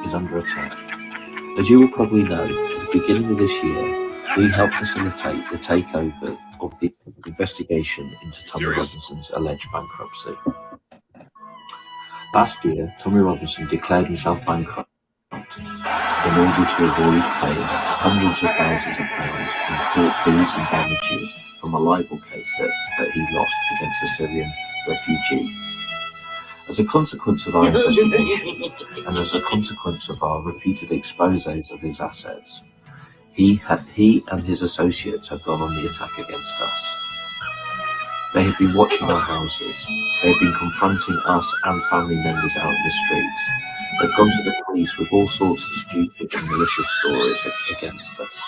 is under attack. As you will probably know, at the beginning of this year, we helped facilitate the takeover of the investigation into Tommy Robinson's alleged bankruptcy. Last year, Tommy Robinson declared himself bankrupt in order to avoid paying hundreds of thousands of pounds in court fees and damages from a libel case that he lost against a Syrian refugee. As a consequence of our investigation, and as a consequence of our repeated exposés of his assets, he and his associates have gone on the attack against us. They have been watching our houses. They have been confronting us and family members out in the streets. They've gone to the police with all sorts of stupid and malicious stories against us.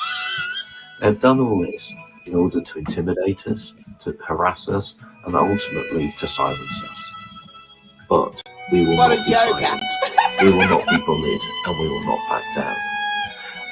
They have done all this in order to intimidate us, to harass us, and ultimately to silence us. But we will not be silent. We will not be bullied, and we will not back down.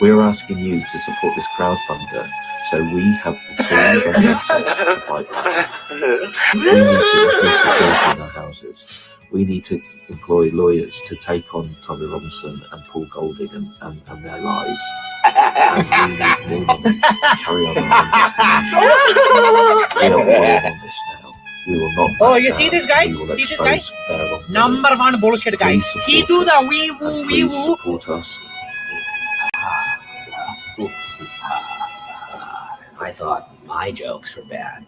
We are asking you to support this crowdfunder so we have the tools and assets to fight back. We need to increase security in our houses. We need to employ lawyers to take on Tommy Robinson and Paul Golding and their lies. And we need more money to carry on our investigation. We are all on this now. We will not. Oh, you see this guy? See this guy? Number one bullshit guy. He do the wee woo wee woo. Support us. I thought my jokes were bad.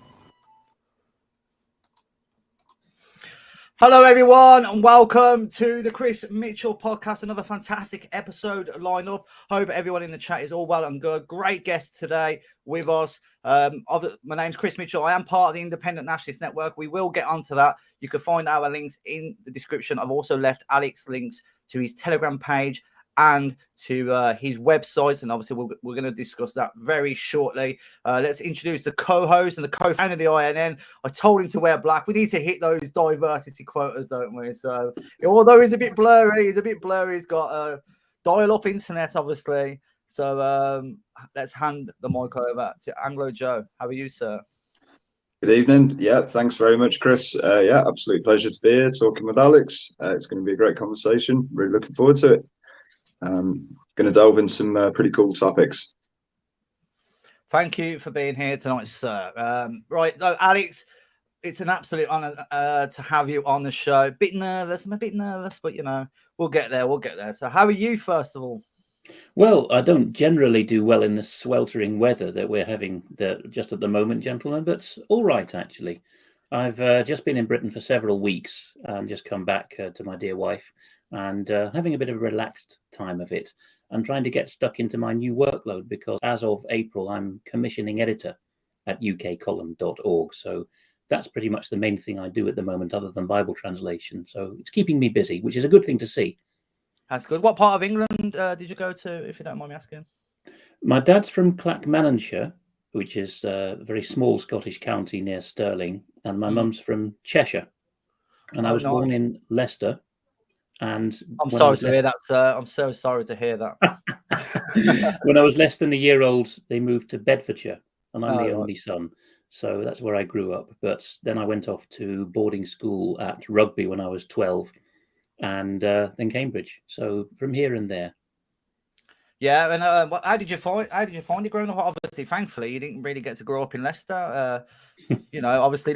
Hello, everyone, and welcome to the Chris Mitchell podcast. Another fantastic episode lined up. Hope everyone in the chat is all well and good. Great guest today with us. My name's Chris Mitchell. I am part of the Independent Nationalist Network. We will get onto that. You can find our links in the description. I've also left Alex links to his Telegram page and to his website, and obviously we're going to discuss that very shortly. Let's introduce the co-host and the co-founder of the INN. I told him to wear black. We need to hit those diversity quotas, don't we? So, although he's a bit blurry, He's got dial-up internet, obviously. So let's hand the mic over to Anglo Joe. How are you, sir? Good evening. Yeah, thanks very much, Chris. Absolute pleasure to be here talking with Alex. It's going to be a great conversation. Really looking forward to it. Going to delve in some pretty cool topics. Thank you for being here tonight, sir. Right, so Alex, it's an absolute honor to have you on the show. I'm a bit nervous, but we'll get there. So how are you, first of all? Well, I don't generally do well in the sweltering weather that we're having just at the moment, gentlemen, but all right, actually. I've just been in Britain for several weeks and just come back to my dear wife and having a bit of a relaxed time of it and trying to get stuck into my new workload because as of April, I'm commissioning editor at ukcolumn.org. So that's pretty much the main thing I do at the moment other than Bible translation. So it's keeping me busy, which is a good thing to see. That's good. What part of England did you go to, if you don't mind me asking? My dad's from Clackmannanshire, which is a very small Scottish county near Stirling, and my mum's from Cheshire. And I was born in Leicester. And I'm sorry to hear that, sir. I'm so sorry to hear that. When I was less than a year old, they moved to Bedfordshire, and I'm the only son. So that's where I grew up. But then I went off to boarding school at Rugby when I was 12, and then Cambridge. So from here and there. Yeah, and how did you find it growing up? Obviously, thankfully, you didn't really get to grow up in Leicester. Obviously,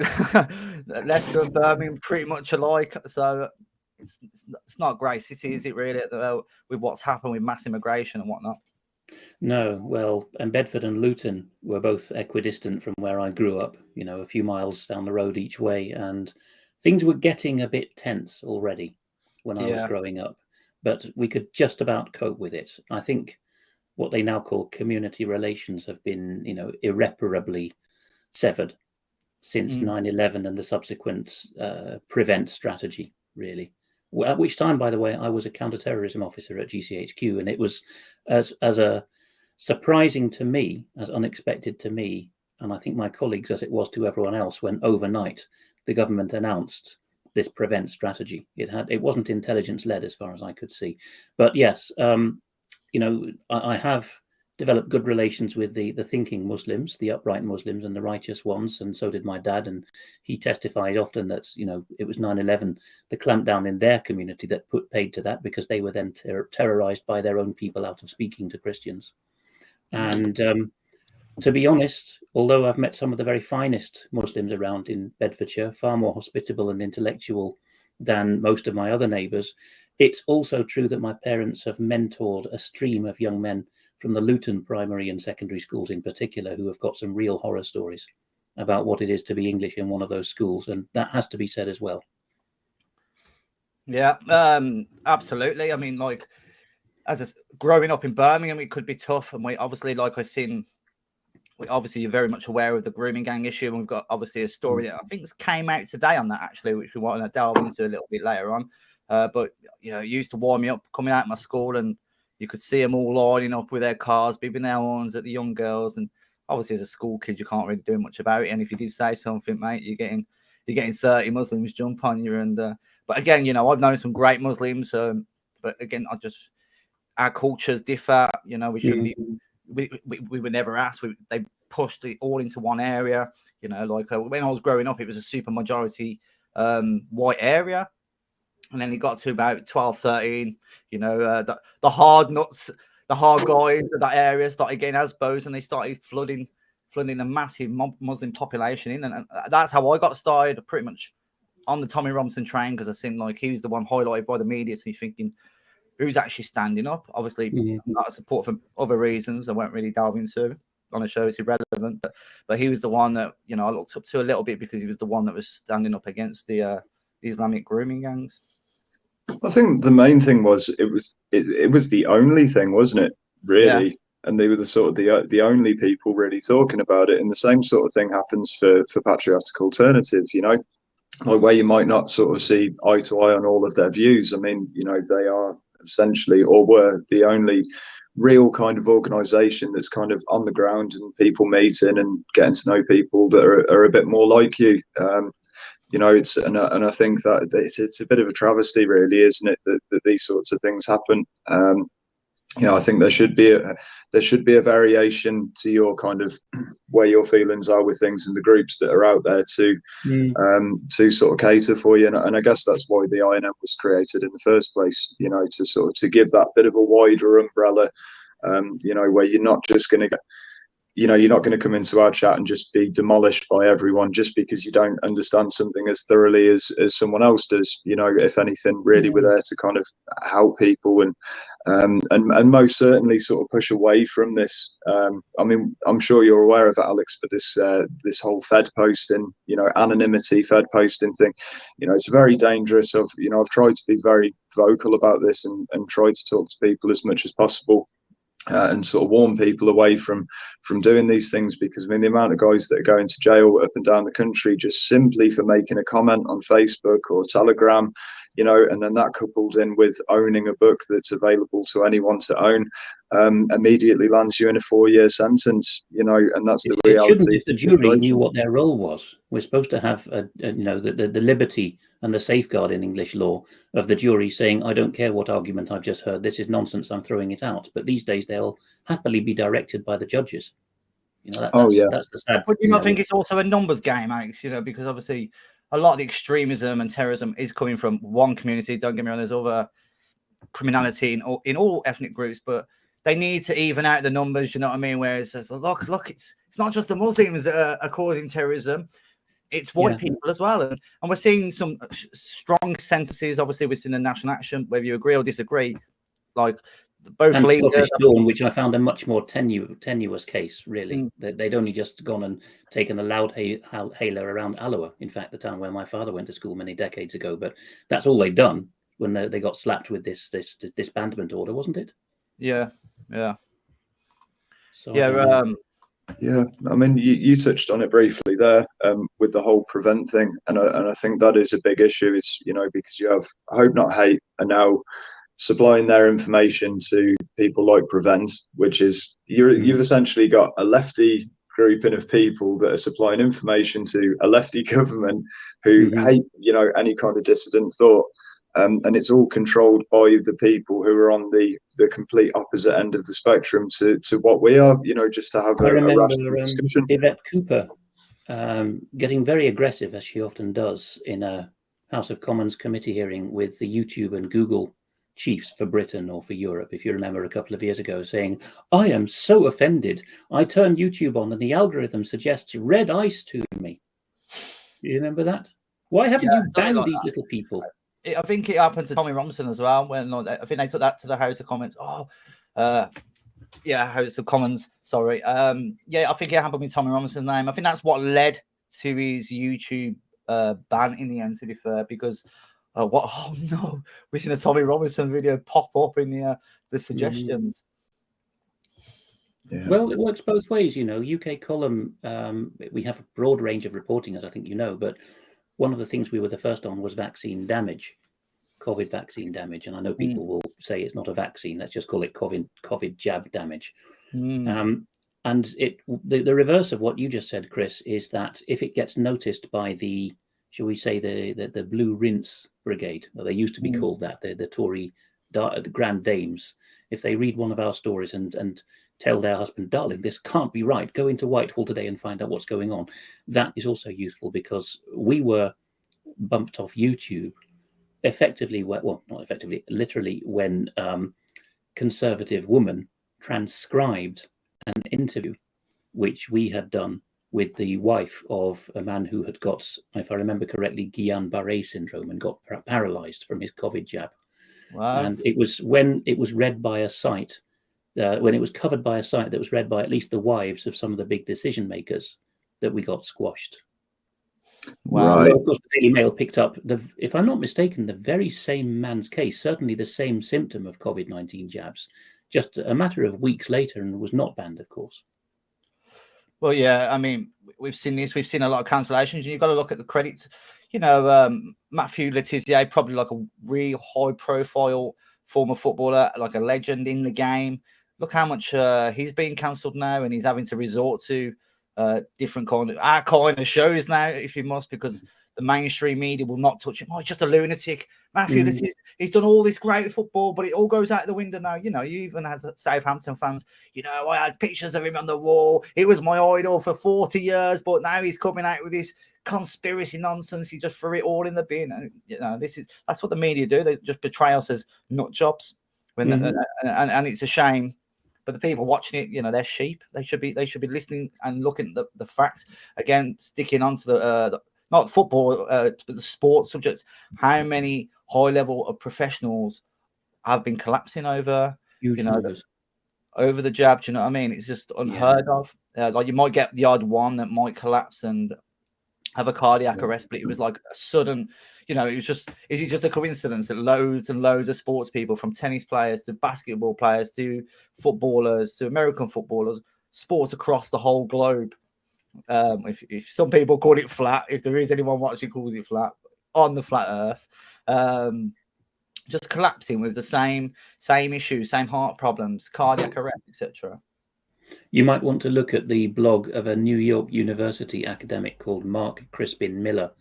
Leicester and Birmingham pretty much alike. So it's not a great city, is it really? With what's happened with mass immigration and whatnot. No, well, and Bedford and Luton were both equidistant from where I grew up. A few miles down the road each way, and things were getting a bit tense already when I was growing up. But we could just about cope with it. I think what they now call community relations have been, irreparably severed since 9/11 and the subsequent prevent strategy, really. At which time, by the way, I was a counterterrorism officer at GCHQ, and it was as a surprising to me, as unexpected to me, and I think my colleagues as it was to everyone else, when overnight the government announced this prevent strategy. It wasn't intelligence led as far as I could see, but yes, I have developed good relations with the thinking Muslims, the upright Muslims and the righteous ones, and so did my dad. And he testifies often that, you know, it was 9/11, the clampdown in their community that paid to that, because they were then terrorized by their own people out of speaking to Christians. And to be honest, although I've met some of the very finest Muslims around in Bedfordshire, far more hospitable and intellectual than most of my other neighbours, it's also true that my parents have mentored a stream of young men from the Luton primary and secondary schools in particular, who have got some real horror stories about what it is to be English in one of those schools. And that has to be said as well. Yeah, absolutely. I mean, like, growing up in Birmingham, it could be tough. And we obviously, like I've seen, you're very much aware of the grooming gang issue. And we've got obviously a story that I think came out today on that, actually, which we want to delve into a little bit later on. But, you know, it used to warm me up coming out of my school, and you could see them all lining up with their cars, beeping their horns at the young girls. And obviously, as a school kid, you can't really do much about it. And if you did say something, mate, you're getting 30 Muslims jump on you. And but again, you know, I've known some great Muslims. But again, our cultures differ. You know, we shouldn't be. We were never asked. They pushed it all into one area. You know, like when I was growing up, it was a super majority white area. And then it got to about 12, 13, you know, the hard nuts, the hard guys of that area started getting ASBOs, and they started flooding a massive Muslim population in. And that's how I got started, pretty much on the Tommy Robinson train, because I seen like he was the one highlighted by the media. So you're thinking, who's actually standing up? Obviously, not a support for other reasons I won't really delve into on a show. It's irrelevant. But he was the one that, you know, I looked up to a little bit, because he was the one that was standing up against the Islamic grooming gangs. I think the main thing was it was the only thing, wasn't it? Really, yeah. And they were the sort of the only people really talking about it. And the same sort of thing happens for patriotic alternative. You know, like where you might not sort of see eye to eye on all of their views. I mean, you know, they are essentially, or were, the only real kind of organisation that's kind of on the ground and people meeting and getting to know people that are a bit more like you. You know, it's and I think that it's a bit of a travesty, really, isn't it, that these sorts of things happen. You know, I think there should be a variation to your kind of where your feelings are with things, and the groups that are out there to sort of cater for you. And I guess that's why the INM was created in the first place. You know, to give that bit of a wider umbrella. You know, where you're not just going to get. You know, you're not going to come into our chat and just be demolished by everyone just because you don't understand something as thoroughly as someone else does. You know, if anything, really, we're there to kind of help people and most certainly sort of push away from this. I mean, I'm sure you're aware of it, Alex, but this whole Fed posting, you know, anonymity Fed posting thing, you know, it's very dangerous. You know, I've tried to be very vocal about this and tried to talk to people as much as possible. And sort of warn people away from doing these things, because I mean the amount of guys that are going to jail up and down the country just simply for making a comment on Facebook or Telegram, you know, and then that coupled in with owning a book that's available to anyone to own, immediately lands you in a 4-year sentence, you know, and that's the reality. It shouldn't if the jury knew what their role was. We're supposed to have, you know, the liberty and the safeguard in English law of the jury saying, I don't care what argument I've just heard, this is nonsense, I'm throwing it out. But these days they'll happily be directed by the judges. You know, that's the sad. But you not think it's also a numbers game, Alex? You know, because obviously a lot of the extremism and terrorism is coming from one community. Don't get me wrong, there's other criminality in all ethnic groups, but they need to even out the numbers. You know what I mean? Whereas it's look, it's not just the Muslims that are causing terrorism; it's white people as well. And we're seeing some strong sentences. Obviously, we've seen the National Action, whether you agree or disagree. Like both and leaders, Scottish Dawn, which I found a much more tenuous case. Really, they'd only just gone and taken the loud hailer around Alloa. In fact, the town where my father went to school many decades ago. But that's all they'd done when they got slapped with this disbandment order, wasn't it? Yeah. So, yeah. I mean, you touched on it briefly there with the whole prevent thing, and I think that is a big issue. It's, you know, because you have Hope Not Hate are now supplying their information to people like Prevent, which is you've essentially got a lefty grouping of people that are supplying information to a lefty government who hate, you know, any kind of dissident thought. and it's all controlled by the people who are on the complete opposite end of the spectrum to what we are. You know, just to have I a remember rational discussion. Yvette Cooper getting very aggressive, as she often does, in a House of Commons committee hearing with the YouTube and Google chiefs for Britain or for Europe, if you remember, a couple of years ago, saying, "I am so offended. I turn YouTube on and the algorithm suggests red ice to me." Do you remember that? Why haven't you banned like these that. little people? I think it happened to Tommy Robinson as well. When I think they took that to the House of Commons. House of Commons. Sorry. Yeah, I think it happened with Tommy Robinson's name. I think that's what led to his YouTube ban in the end. To be fair, because oh no, we've seen a Tommy Robinson video pop up in the suggestions. Yeah. Well, it works both ways, you know. UK column, we have a broad range of reporting, as I think you know, but one of the things we were the first on was vaccine damage, COVID vaccine damage. And I know people will say it's not a vaccine, let's just call it COVID jab damage. And the reverse of what you just said, Chris, is that if it gets noticed by the, shall we say, the Blue Rinse Brigade, well, they used to be called that, the Tory Grand Dames, if they read one of our stories and tell their husband, "Darling, this can't be right, go into Whitehall today and find out what's going on," that is also useful, because we were bumped off YouTube effectively, well, not effectively, literally, when Conservative Woman transcribed an interview which we had done with the wife of a man who had got, if I remember correctly, Guillain-Barré syndrome and got paralyzed from his COVID jab. Wow. And it was when it was read by a site, when it was covered by a site that was read by at least the wives of some of the big decision makers, that we got squashed. Wow. Right. Of course, the Daily Mail picked up, if I'm not mistaken, the very same man's case, certainly the same symptom of COVID-19 jabs, just a matter of weeks later, and was not banned, of course. Well, yeah, I mean, we've seen this. We've seen a lot of cancellations, and you've got to look at the credits. You know, Matthew Letizia, probably like a really high-profile former footballer, like a legend in the game. Look how much he's being cancelled now, and he's having to resort to different kind of shows now, if he must, because the mainstream media will not touch him. Oh, he's just a lunatic. Matthew Letizia, he's done all this great football, but it all goes out the window now. You know, you even as Southampton fans, you know, I had pictures of him on the wall. He was my idol for 40 years, but now he's coming out with this conspiracy nonsense. He just threw it all in the bin. And you know, that's what the media do. They just betray us as nut jobs. When and it's a shame. But the people watching it, you know, they're sheep. They should be listening and looking at the facts. Again, sticking onto the not football, but the sports subjects. How many high level of professionals have been collapsing over, over the jab? Do you know what I mean? It's just unheard of. Like you might get the odd one that might collapse and have a cardiac arrest, but it was like a sudden, you know, is it just a coincidence that loads and loads of sports people, from tennis players to basketball players to footballers to American footballers, sports across the whole globe, if some people call it flat, if there is anyone watching calls it flat, on the flat earth, just collapsing with the same issues, same heart problems, cardiac arrest, etc. You might want to look at the blog of a New York University academic called Mark Crispin Miller.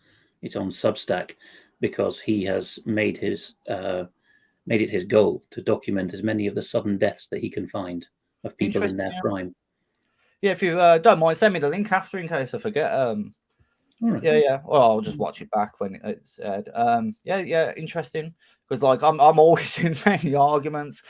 It's on Substack, because he has made it his goal to document as many of the sudden deaths that he can find of people in their prime. Yeah, if you don't mind, send me the link after in case I forget. Right. Yeah. Well, I'll just watch it back when it's aired. Yeah, interesting, because like I'm always in many arguments.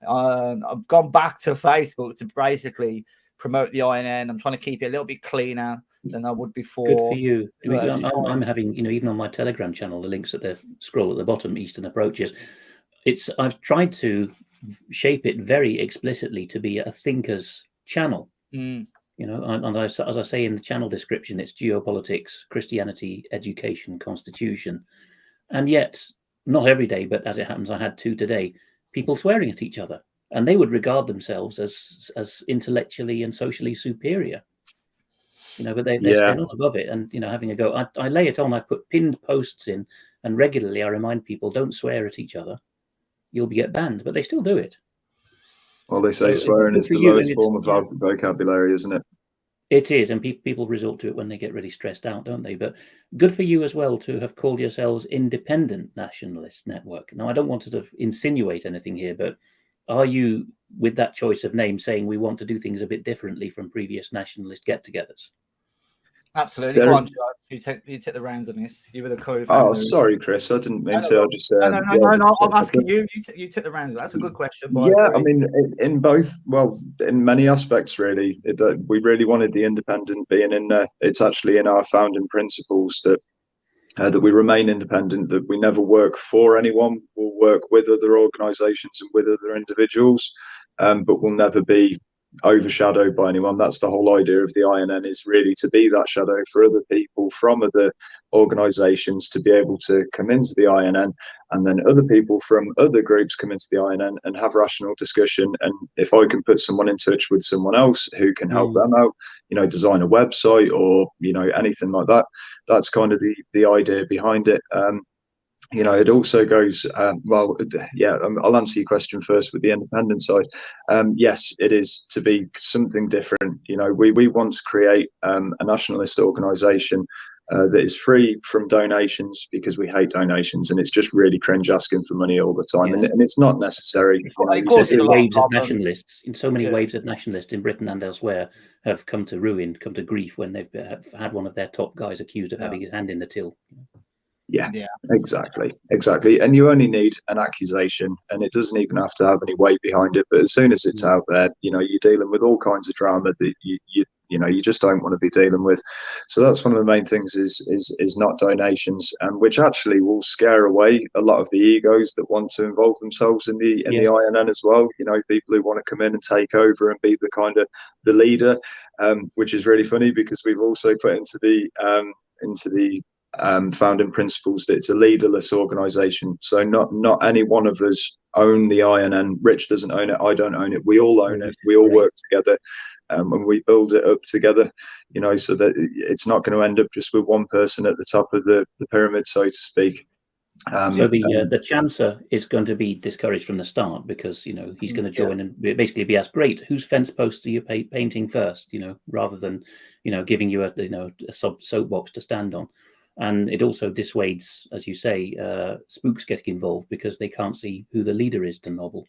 I've gone back to Facebook to basically promote the INN. I'm trying to keep it a little bit cleaner than I would before. Good for you. I'm having, you know, even on my Telegram channel, the links at the scroll at the bottom, Eastern Approaches. I've tried to shape it very explicitly to be a thinker's channel. You know, and as I say in the channel description, it's geopolitics, Christianity, education, constitution, and yet not every day, but as it happens, I had two today. People swearing at each other, and they would regard themselves as intellectually and socially superior, you know, but they're not above it. And, you know, having a go, I lay it on, I put pinned posts in, and regularly I remind people, don't swear at each other, you'll get banned, but they still do it. Well, they say swearing is the lowest form of vocabulary, isn't it? It is, and people resort to it when they get really stressed out, don't they? But good for you as well to have called yourselves Independent Nationalist Network. Now, I don't want to sort of insinuate anything here, but are you, with that choice of name, saying we want to do things a bit differently from previous nationalist get-togethers? Absolutely. Go on, Joe. You take the reins on this. You were the co-founder. Oh, sorry, Chris. I didn't mean to. I just no. I'm asking you. You took the reins. That's a good question. Yeah, I mean, in both, well, in many aspects, really. We really wanted the independent being in there. It's actually in our founding principles that we remain independent, that we never work for anyone. We'll work with other organisations and with other individuals, but we'll never be overshadowed by anyone. That's the whole idea of the INN, is really to be that shadow for other people from other organisations to be able to come into the INN, and then other people from other groups come into the INN and have rational discussion. And if I can put someone in touch with someone else who can help them out, design a website or anything like that, that's kind of the idea behind it. It also goes, I'll answer your question first with the independent side. Yes, it is to be something different. We want to create a nationalist organisation that is free from donations, because we hate donations, and it's just really cringe asking for money all the time, and it's not necessary. Waves of nationalists, in so many waves of nationalists in Britain and elsewhere, have come to ruin, come to grief when they've had one of their top guys accused of having his hand in the till. Yeah, exactly. And you only need an accusation, and it doesn't even have to have any weight behind it. But as soon as it's out there, you're dealing with all kinds of drama that you just don't want to be dealing with. So that's one of the main things is not donations, which actually will scare away a lot of the egos that want to involve themselves in the INN as well. People who want to come in and take over and be the kind of the leader, which is really funny, because we've also put into the founding principles that it's a leaderless organisation. So not any one of us own the INN. Rich doesn't own it. I don't own it. We all own it. We all work together, and we build it up together. So that it's not going to end up just with one person at the top of the pyramid, so to speak. So the Chancellor is going to be discouraged from the start, because he's going to join and basically be asked, great, whose fence posts are you painting first? Rather than giving you a soapbox to stand on. And it also dissuades, as you say, spooks getting involved, because they can't see who the leader is to nobble.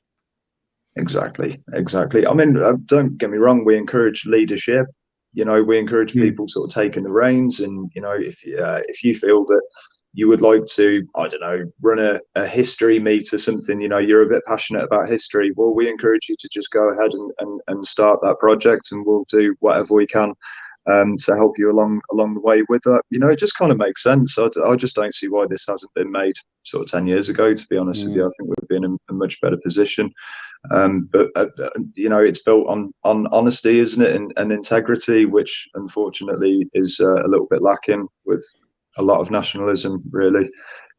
Exactly. I mean, don't get me wrong, we encourage leadership. We encourage people sort of taking the reins, and if you feel that you would like to, I don't know, run a history meet or something, you're a bit passionate about history, well, we encourage you to just go ahead and start that project, and we'll do whatever we can to help you along the way with that. It just kind of makes sense. I just don't see why this hasn't been made sort of 10 years ago, to be honest with you. I think we've been in a much better position. But it's built on honesty, isn't it, and integrity, which unfortunately is a little bit lacking with a lot of nationalism, really.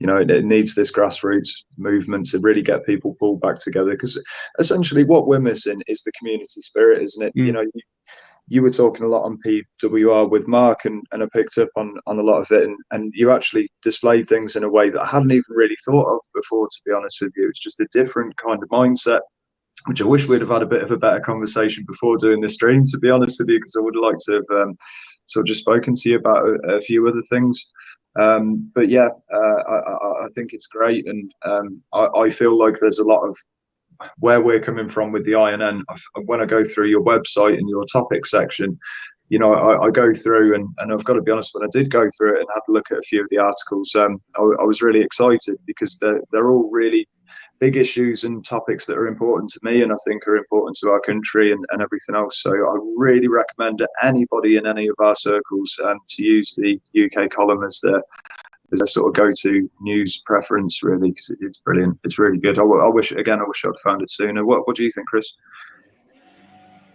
It needs this grassroots movement to really get people pulled back together, because essentially what we're missing is the community spirit, isn't it? You were talking a lot on PWR with Mark, and I picked up on a lot of it, and you actually displayed things in a way that I hadn't even really thought of before, to be honest with you. It's just a different kind of mindset, which I wish we'd have had a bit of a better conversation before doing this stream, to be honest with you, because I would have liked to have sort of just spoken to you about a few other things. But yeah, I think it's great, and I feel like there's a lot of where we're coming from with the INN. When I go through your website and your topic section, I go through, and I've got to be honest, when I did go through it and had a look at a few of the articles, I was really excited, because they're all really big issues and topics that are important to me, and I think are important to our country and everything else. So I really recommend anybody in any of our circles to use the UK column as their sort of go-to news preference, really, because it's brilliant. It's really good. I wish I'd found it sooner. What do you think, Chris?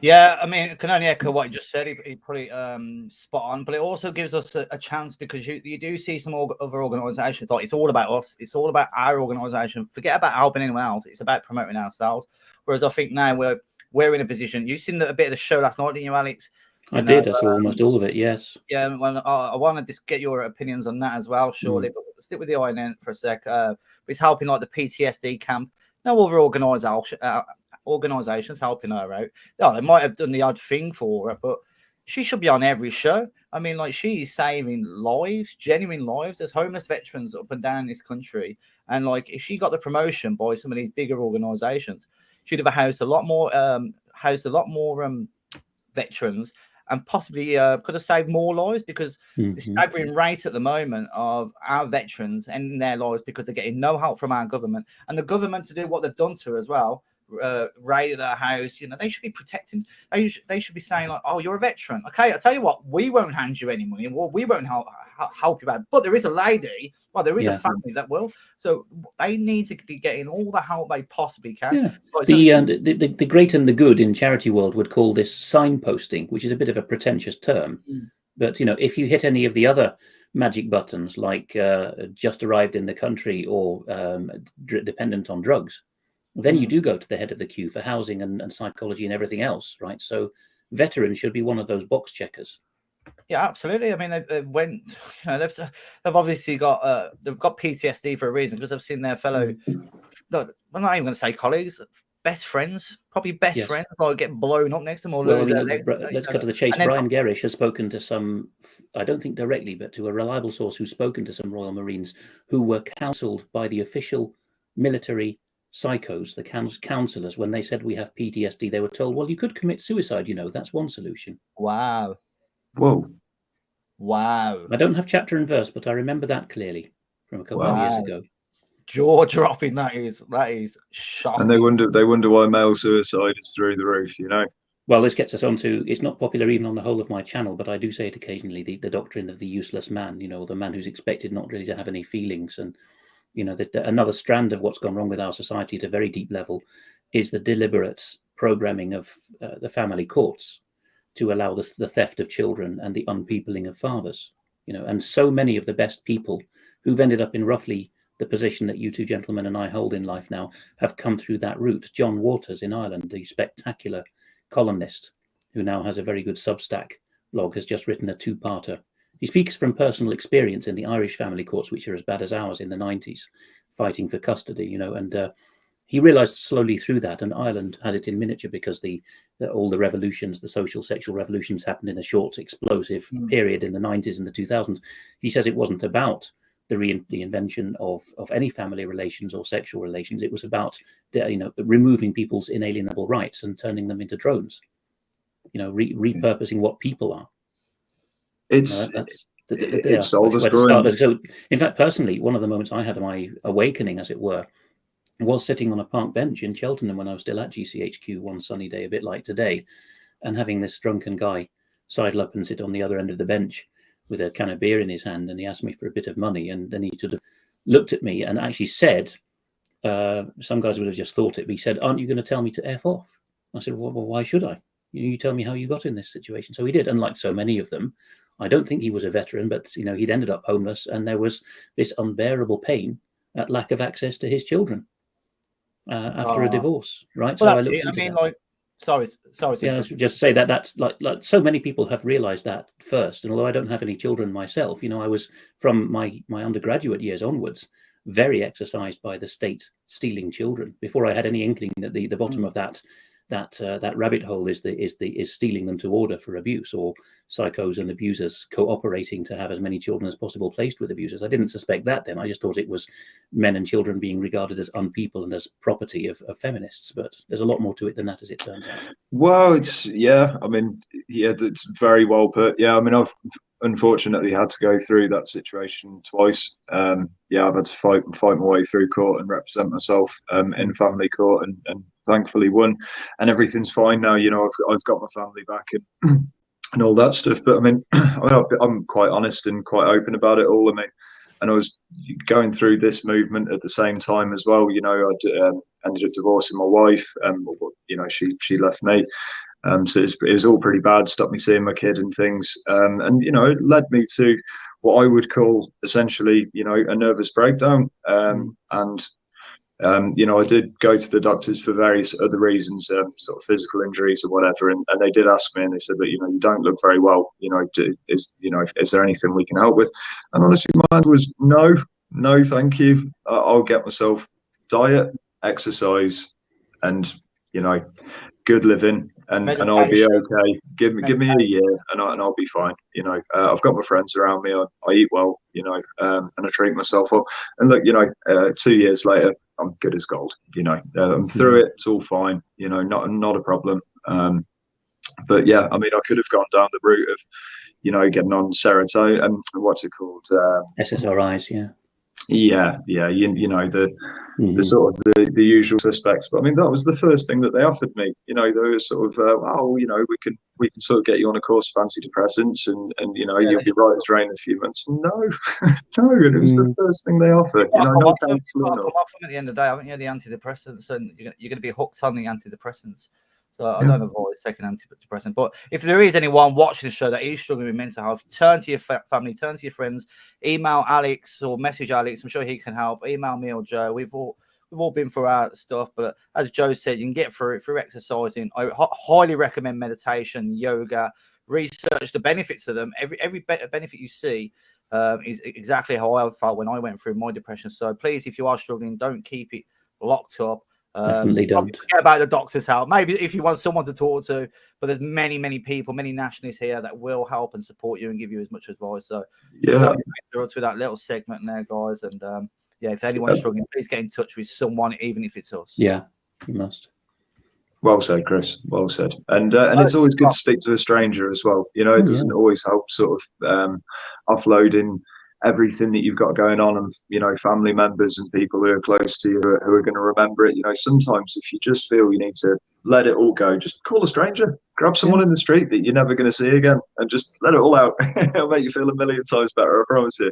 Yeah, I mean, I can only echo what you just said. He pretty spot on, but it also gives us a chance, because you do see some other organisations, like, it's all about us. It's all about our organisation. Forget about helping anyone else. It's about promoting ourselves. Whereas I think now we're in a position. You've seen a bit of the show last night, didn't you, Alex? I did. I saw almost all of it. Yes. Yeah. Well, I want to just get your opinions on that as well, surely. But we'll stick with the INN for a sec. It's helping like the PTSD camp. No other organisations helping her out. No, they might have done the odd thing for her, but she should be on every show. I mean, like, she is saving lives, genuine lives. There's homeless veterans up and down this country, and like, if she got the promotion by some of these bigger organisations, she'd have housed a lot more, veterans, and possibly could have saved more lives, because the staggering rate at the moment of our veterans ending their lives because they're getting no help from our government, and the government to do what they've done to her as well. Raided their house, they should be protecting. They should be saying, like, oh, you're a veteran, okay, I'll tell you what, we won't hand you any money, and we won't help you out, but there is a lady, well, there is a family that will, so they need to be getting all the help they possibly can. Like, the great and the good in charity world would call this signposting, which is a bit of a pretentious term, but if you hit any of the other magic buttons, like just arrived in the country, or dependent on drugs, then you do go to the head of the queue for housing and psychology and everything else, right? So veterans should be one of those box checkers. Yeah, absolutely. I mean, they went, they've obviously got they've got PTSD for a reason, because they've seen their fellow, I'm not even going to say colleagues, best friends, probably best friends, like, get blown up next to them, or lose their legs. Let's cut to the chase. Brian Gerrish has spoken to some, I don't think directly, but to a reliable source who's spoken to some Royal Marines who were counselled by the official military psychos, the counsellors, when they said we have PTSD, they were told, well, you could commit suicide, that's one solution. Wow. Whoa. Wow. I don't have chapter and verse, but I remember that clearly from a couple of years ago. Jaw dropping. That is shocking. And they wonder why male suicide is through the roof, Well, this gets us on to, it's not popular even on the whole of my channel, but I do say it occasionally, the doctrine of the useless man, the man who's expected not really to have any feelings. And that another strand of what's gone wrong with our society at a very deep level is the deliberate programming of the family courts to allow the theft of children and the unpeopling of fathers. And so many of the best people who've ended up in roughly the position that you two gentlemen and I hold in life now have come through that route. John Waters in Ireland, the spectacular columnist who now has a very good Substack blog, has just written a 2-parter. He speaks from personal experience in the Irish family courts, which are as bad as ours in the 90s, fighting for custody, and he realized slowly through that, and Ireland has it in miniature because all the revolutions, the social sexual revolutions, happened in a short, explosive period in the 90s and the 2000s. He says it wasn't about the invention of any family relations or sexual relations. It was about removing people's inalienable rights and turning them into drones, repurposing what people are. It's soul destroying. So, in fact, personally, one of the moments I had my awakening, as it were, was sitting on a park bench in Cheltenham when I was still at GCHQ one sunny day, a bit like today, and having this drunken guy sidle up and sit on the other end of the bench with a can of beer in his hand, and he asked me for a bit of money, and then he sort of looked at me and actually said, some guys would have just thought it, but he said, "Aren't you going to tell me to F off?" I said, well, why should I? You tell me how you got in this situation. So he did, and like so many of them, I don't think he was a veteran, but he'd ended up homeless, and there was this unbearable pain at lack of access to his children after a divorce, right? Well, so that's it. I mean, like, sorry. Yeah, just to say that's like so many people have realised that first. And although I don't have any children myself, I was from my undergraduate years onwards very exercised by the state stealing children. Before I had any inkling that the bottom of that rabbit hole is stealing them to order for abuse, or psychos and abusers cooperating to have as many children as possible placed with abusers. I didn't suspect that then. I just thought it was men and children being regarded as unpeople and as property of feminists. But there's a lot more to it than that, as it turns out. Well, it's that's very well put. Yeah, I mean, I've unfortunately had to go through that situation twice. I've had to fight my way through court and represent myself in family court, and thankfully won, and everything's fine now. I've got my family back and all that stuff. But I mean, I'm quite honest and quite open about it all. I mean, and I was going through this movement at the same time as well. I ended up divorcing my wife. She left me. So it was all pretty bad. Stopped me seeing my kid and things. And it led me to what I would call essentially, a nervous breakdown. I did go to the doctors for various other reasons, sort of physical injuries or whatever, and they did ask me, and they said that you don't look very well. Is there anything we can help with? And honestly, my answer was no, thank you. I'll get myself diet, exercise, and good living, and I'll be okay. Give me a year, and I'll be fine. You know, I've got my friends around me. I eat well, you know, and I treat myself well. And look, you know, 2 years later, I'm good as gold. You know, I'm through it. It's all fine. You know, not a problem. But yeah, I mean, I could have gone down the route of, you know, getting on serotonin and what's it called? SSRIs, yeah. Yeah, you know, the sort of the usual suspects. But I mean, that was the first thing that they offered me. You know, they were sort of, oh, you know, we can sort of get you on a course of antidepressants, and you know, you'll be right as rain in a few months. No, no, it was the first thing they offered. You know, no counselling. Come off them at the end of the day, haven't you? The antidepressants, and you're going to be hooked on the antidepressants. So I don't avoid taking antidepressant. But if there is anyone watching the show that is struggling with mental health, turn to your family, turn to your friends, email Alex or message Alex. I'm sure he can help. Email me or Joe. We've all been through our stuff, but as Joe said, you can get through it through exercising. I highly recommend meditation, yoga. Research the benefits of them. Every benefit you see is exactly how I felt when I went through my depression. So please, if you are struggling, don't keep it locked up. Definitely don't forget about the doctor's help. Maybe if you want someone to talk to, but there's many people, many nationalists here that will help and support you and give you as much advice. So yeah, through that little segment there, guys. And yeah, if anyone's struggling, please get in touch with someone, even if it's us. Yeah, you must. Well said, Chris. Well said. And it's always good to speak to a stranger as well. You know, it doesn't always help sort of offloading everything that you've got going on, and you know, family members and people who are close to you who are going to remember it. You know, sometimes if you just feel you need to let it all go, just call a stranger, grab someone in the street that you're never going to see again, and just let it all out. It'll make you feel a million times better, I promise you.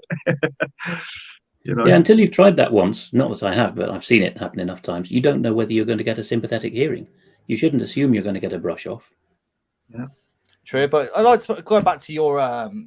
You know? Yeah, until you've tried that once, not that I have, but I've seen it happen enough times, you don't know whether you're going to get a sympathetic hearing. You shouldn't assume you're going to get a brush off. Yeah. True, but I'd like to go back to your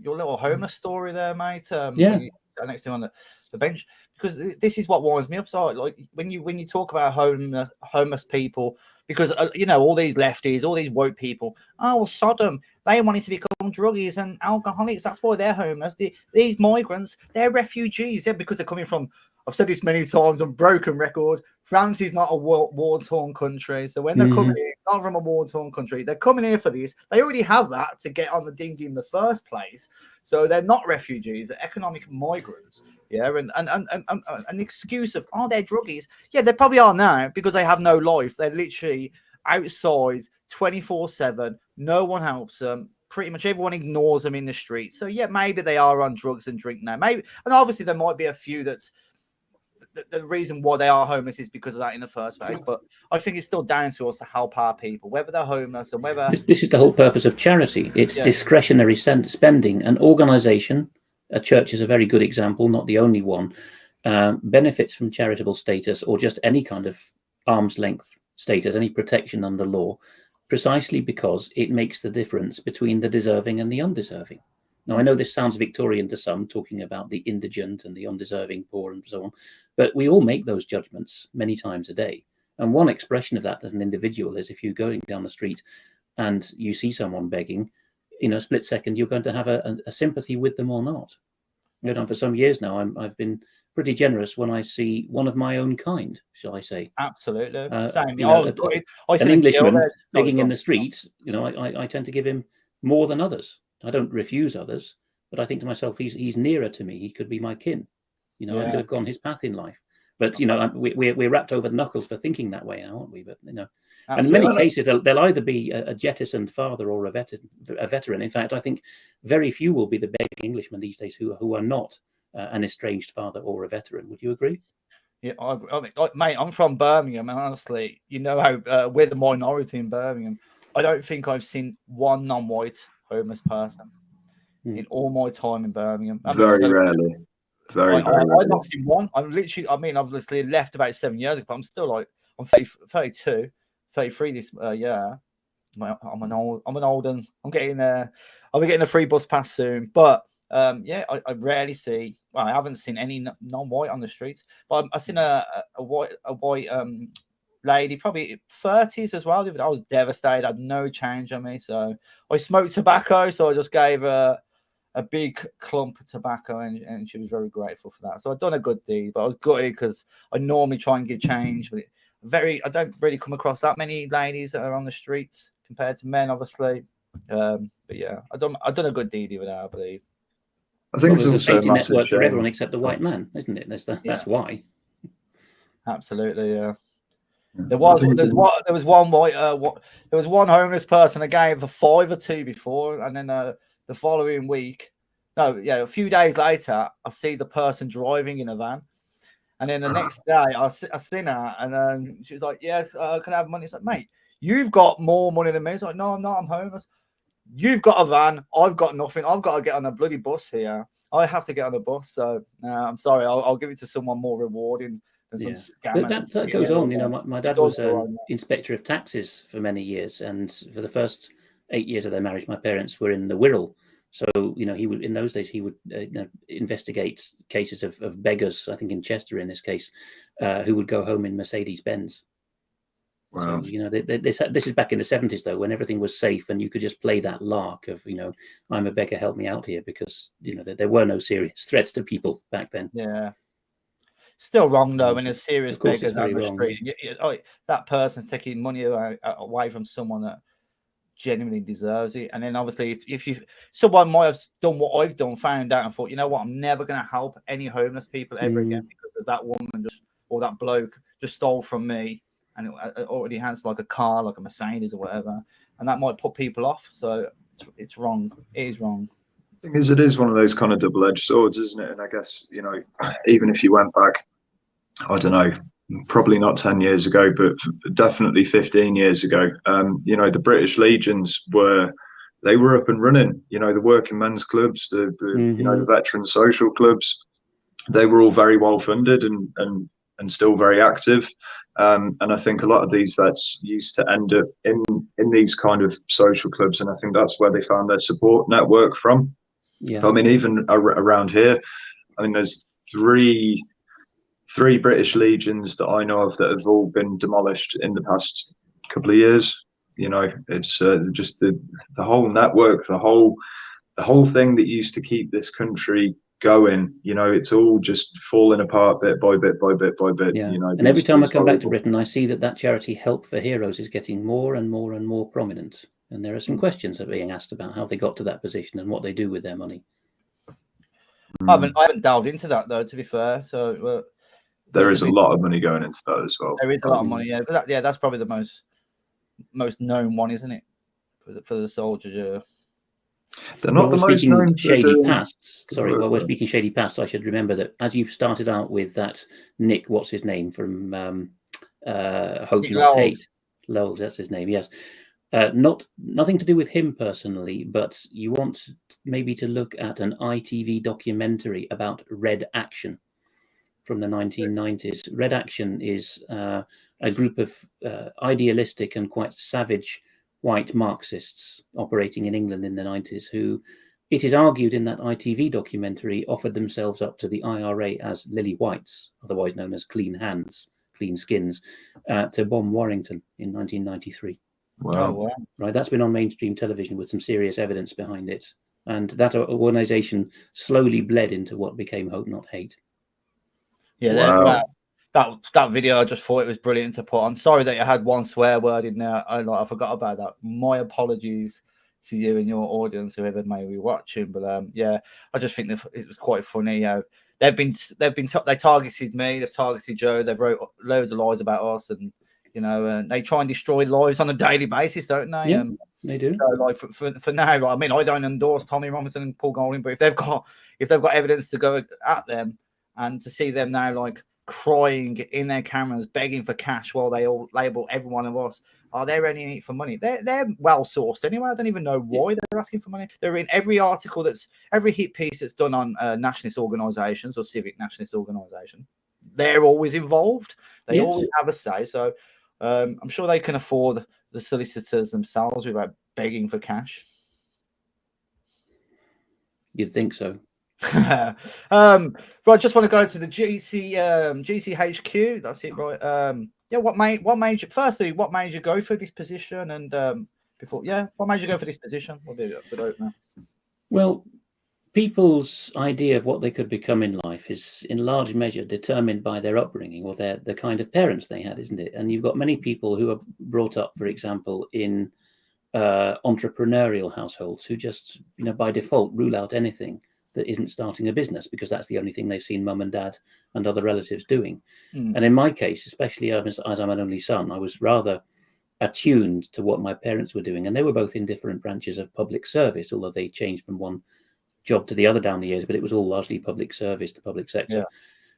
little homeless story there, mate. Next to him on the bench, because this is what winds me up. So, like when you talk about homeless people, because you know, all these lefties, all these woke people, oh, Sodom, they wanted to become druggies and alcoholics. That's why they're homeless. These migrants, they're refugees, because they're coming from. I've said this many times on broken record. France is not a war-torn country. So when they're coming here, not from a war-torn country, they're coming here for this. They already have that to get on the dinghy in the first place. So they're not refugees, they're economic migrants. Yeah, and an excuse of, oh, they're druggies. Yeah, they probably are now because they have no life. They're literally outside 24/7. No one helps them. Pretty much everyone ignores them in the street. So yeah, maybe they are on drugs and drink now. Maybe, and obviously there might be a few that's the reason why they are homeless is because of that in the first place. But I think it's still down to us to help our people, whether they're homeless and whether... This is the whole purpose of charity. It's discretionary spending. An organisation, a church is a very good example, not the only one, benefits from charitable status or just any kind of arm's length status, any protection under law, precisely because it makes the difference between the deserving and the undeserving. Now, I know this sounds Victorian to some, talking about the indigent and the undeserving poor and so on, but we all make those judgments many times a day. And one expression of that as an individual is if you're going down the street and you see someone begging, in a split second, you're going to have a sympathy with them or not. You know, for some years now, I've been pretty generous when I see one of my own kind, shall I say. Absolutely. Same. You know, an Englishman begging in the street, you know, I tend to give him more than others. I don't refuse others, but I think to myself, he's nearer to me. He could be my kin. You know, I could have gone his path in life. But, you know, we're wrapped over the knuckles for thinking that way now, aren't we? But, you know, and in many cases, they'll either be a jettisoned father or a veteran. In fact, I think very few will be the begging Englishmen these days who are not an estranged father or a veteran. Would you agree? Yeah, I mean, mate, I'm from Birmingham, and honestly, you know how we're the minority in Birmingham. I don't think I've seen one non-white homeless person in all my time in Birmingham. Very rarely. Very rarely. I've not seen one. I've obviously left about 7 years ago, but I'm still like, I'm 32, 33 this year. I'm an old and I'm getting there. I'll be getting a free bus pass soon. But I rarely see. Well, I haven't seen any non-white on the streets, but I've seen a white lady, probably 30s as well. I was devastated. I had no change on me, so I smoked tobacco. So I just gave her a big clump of tobacco, and she was very grateful for that. So I've done a good deed, but I was gutted because I normally try and give change, but I don't really come across that many ladies that are on the streets compared to men, obviously. But yeah, I've done a good deed with that, I believe. I think Well, it's there's a also a safety massive network for shame. everyone except the white man, isn't it? That's why. Absolutely, yeah. Yeah. There was one homeless person I gave a $5 or $2 before, and then the following week, a few days later, I see the person driving in a van, and then the next day I seen her, and she was like, "Yes, can I have money?" It's like, "Mate, you've got more money than me." It's like, "No, I'm not. I'm homeless. You've got a van. I've got nothing. I've got to get on a bloody bus here. I have to get on a bus. So I'm sorry. I'll give it to someone more rewarding." Some scammer. That goes on. You know, my dad was an inspector of taxes for many years, and for the first 8 years of their marriage, my parents were in the Wirral. So he would, in those days, he would investigate cases of beggars. I think in Chester, in this case, who would go home in Mercedes Benz. Wow. So this is back in the 70s, though, when everything was safe and you could just play that lark of I'm a beggar, help me out here, because there were no serious threats to people back then. Yeah. Still wrong though when there's serious beggars on the street. That person's taking money away from someone that genuinely deserves it. And then obviously if someone might have done what I've done, found out and thought, you know what, I'm never going to help any homeless people ever again because of that woman or that bloke just stole from me, and it already has like a car, like a Mercedes or whatever, and that might put people off. So it's wrong. It is wrong. Thing is, it is one of those kind of double-edged swords, isn't it? And I guess even if you went back, I don't know, probably not 10 years ago, but definitely 15 years ago, the British Legions were up and running. The working men's clubs, the veteran social clubs, they were all very well funded and still very active. And I think a lot of these vets used to end up in these kind of social clubs, and I think that's where they found their support network from. Yeah. I mean, even around here, I mean, there's three British Legions that I know of that have all been demolished in the past couple of years. It's just the whole network, the whole thing that used to keep this country going. It's all just falling apart bit by bit by bit by bit. Yeah. And every time I come back to Britain, I see that charity Help for Heroes is getting more and more and more prominent. And there are some questions that are being asked about how they got to that position and what they do with their money. I haven't delved into that though, to be fair. So there is a lot of money going into that as well. There is a lot of money, yeah. That's probably the most known one, isn't it? For the soldiers, yeah. They're not the most known shady pasts. Sorry, while we're speaking shady pasts, I should remember that as you started out with that Nick, what's his name from Hope Not Hate, Lowell, that's his name. Yes, nothing to do with him personally, but you want maybe to look at an ITV documentary about Red Action from the 1990s. Red Action is a group of idealistic and quite savage white Marxists operating in England in the 90s who, it is argued in that ITV documentary, offered themselves up to the IRA as lily whites, otherwise known as clean hands, clean skins, to bomb Warrington in 1993. Wow. Right, that's been on mainstream television with some serious evidence behind it. And that organization slowly bled into what became Hope Not Hate. Yeah, that video, I just thought it was brilliant to put on. Sorry that you had one swear word in there. I forgot about that. My apologies to you and your audience, whoever may be watching. But I just think it was quite funny. They targeted me, they've targeted Joe, they've wrote loads of lies about us, and and they try and destroy lives on a daily basis, don't they? Yeah, they do. So, like for now, I mean, I don't endorse Tommy Robinson and Paul Golding, but if they've got evidence to go at them, and to see them now like crying in their cameras, begging for cash while they all label every one of us, they're only in it for money. They're well sourced anyway. I don't even know why they're asking for money. They're in every article every hit piece that's done on nationalist organisations or civic nationalist organisation. They're always involved. They always have a say. So I'm sure they can afford the solicitors themselves without begging for cash. You'd think so. Right, I just want to go to the GCHQ. That's it, right? What made you go for this position? And what made you go for this position? We'll do it now. Well, people's idea of what they could become in life is in large measure determined by their upbringing or the kind of parents they had, isn't it? And you've got many people who are brought up, for example, in entrepreneurial households who just, by default rule out anything that isn't starting a business because that's the only thing they've seen mum and dad and other relatives doing. And in my case, especially as I'm an only son, I was rather attuned to what my parents were doing, and they were both in different branches of public service, although they changed from one job to the other down the years, but it was all largely public service, the public sector. Yeah.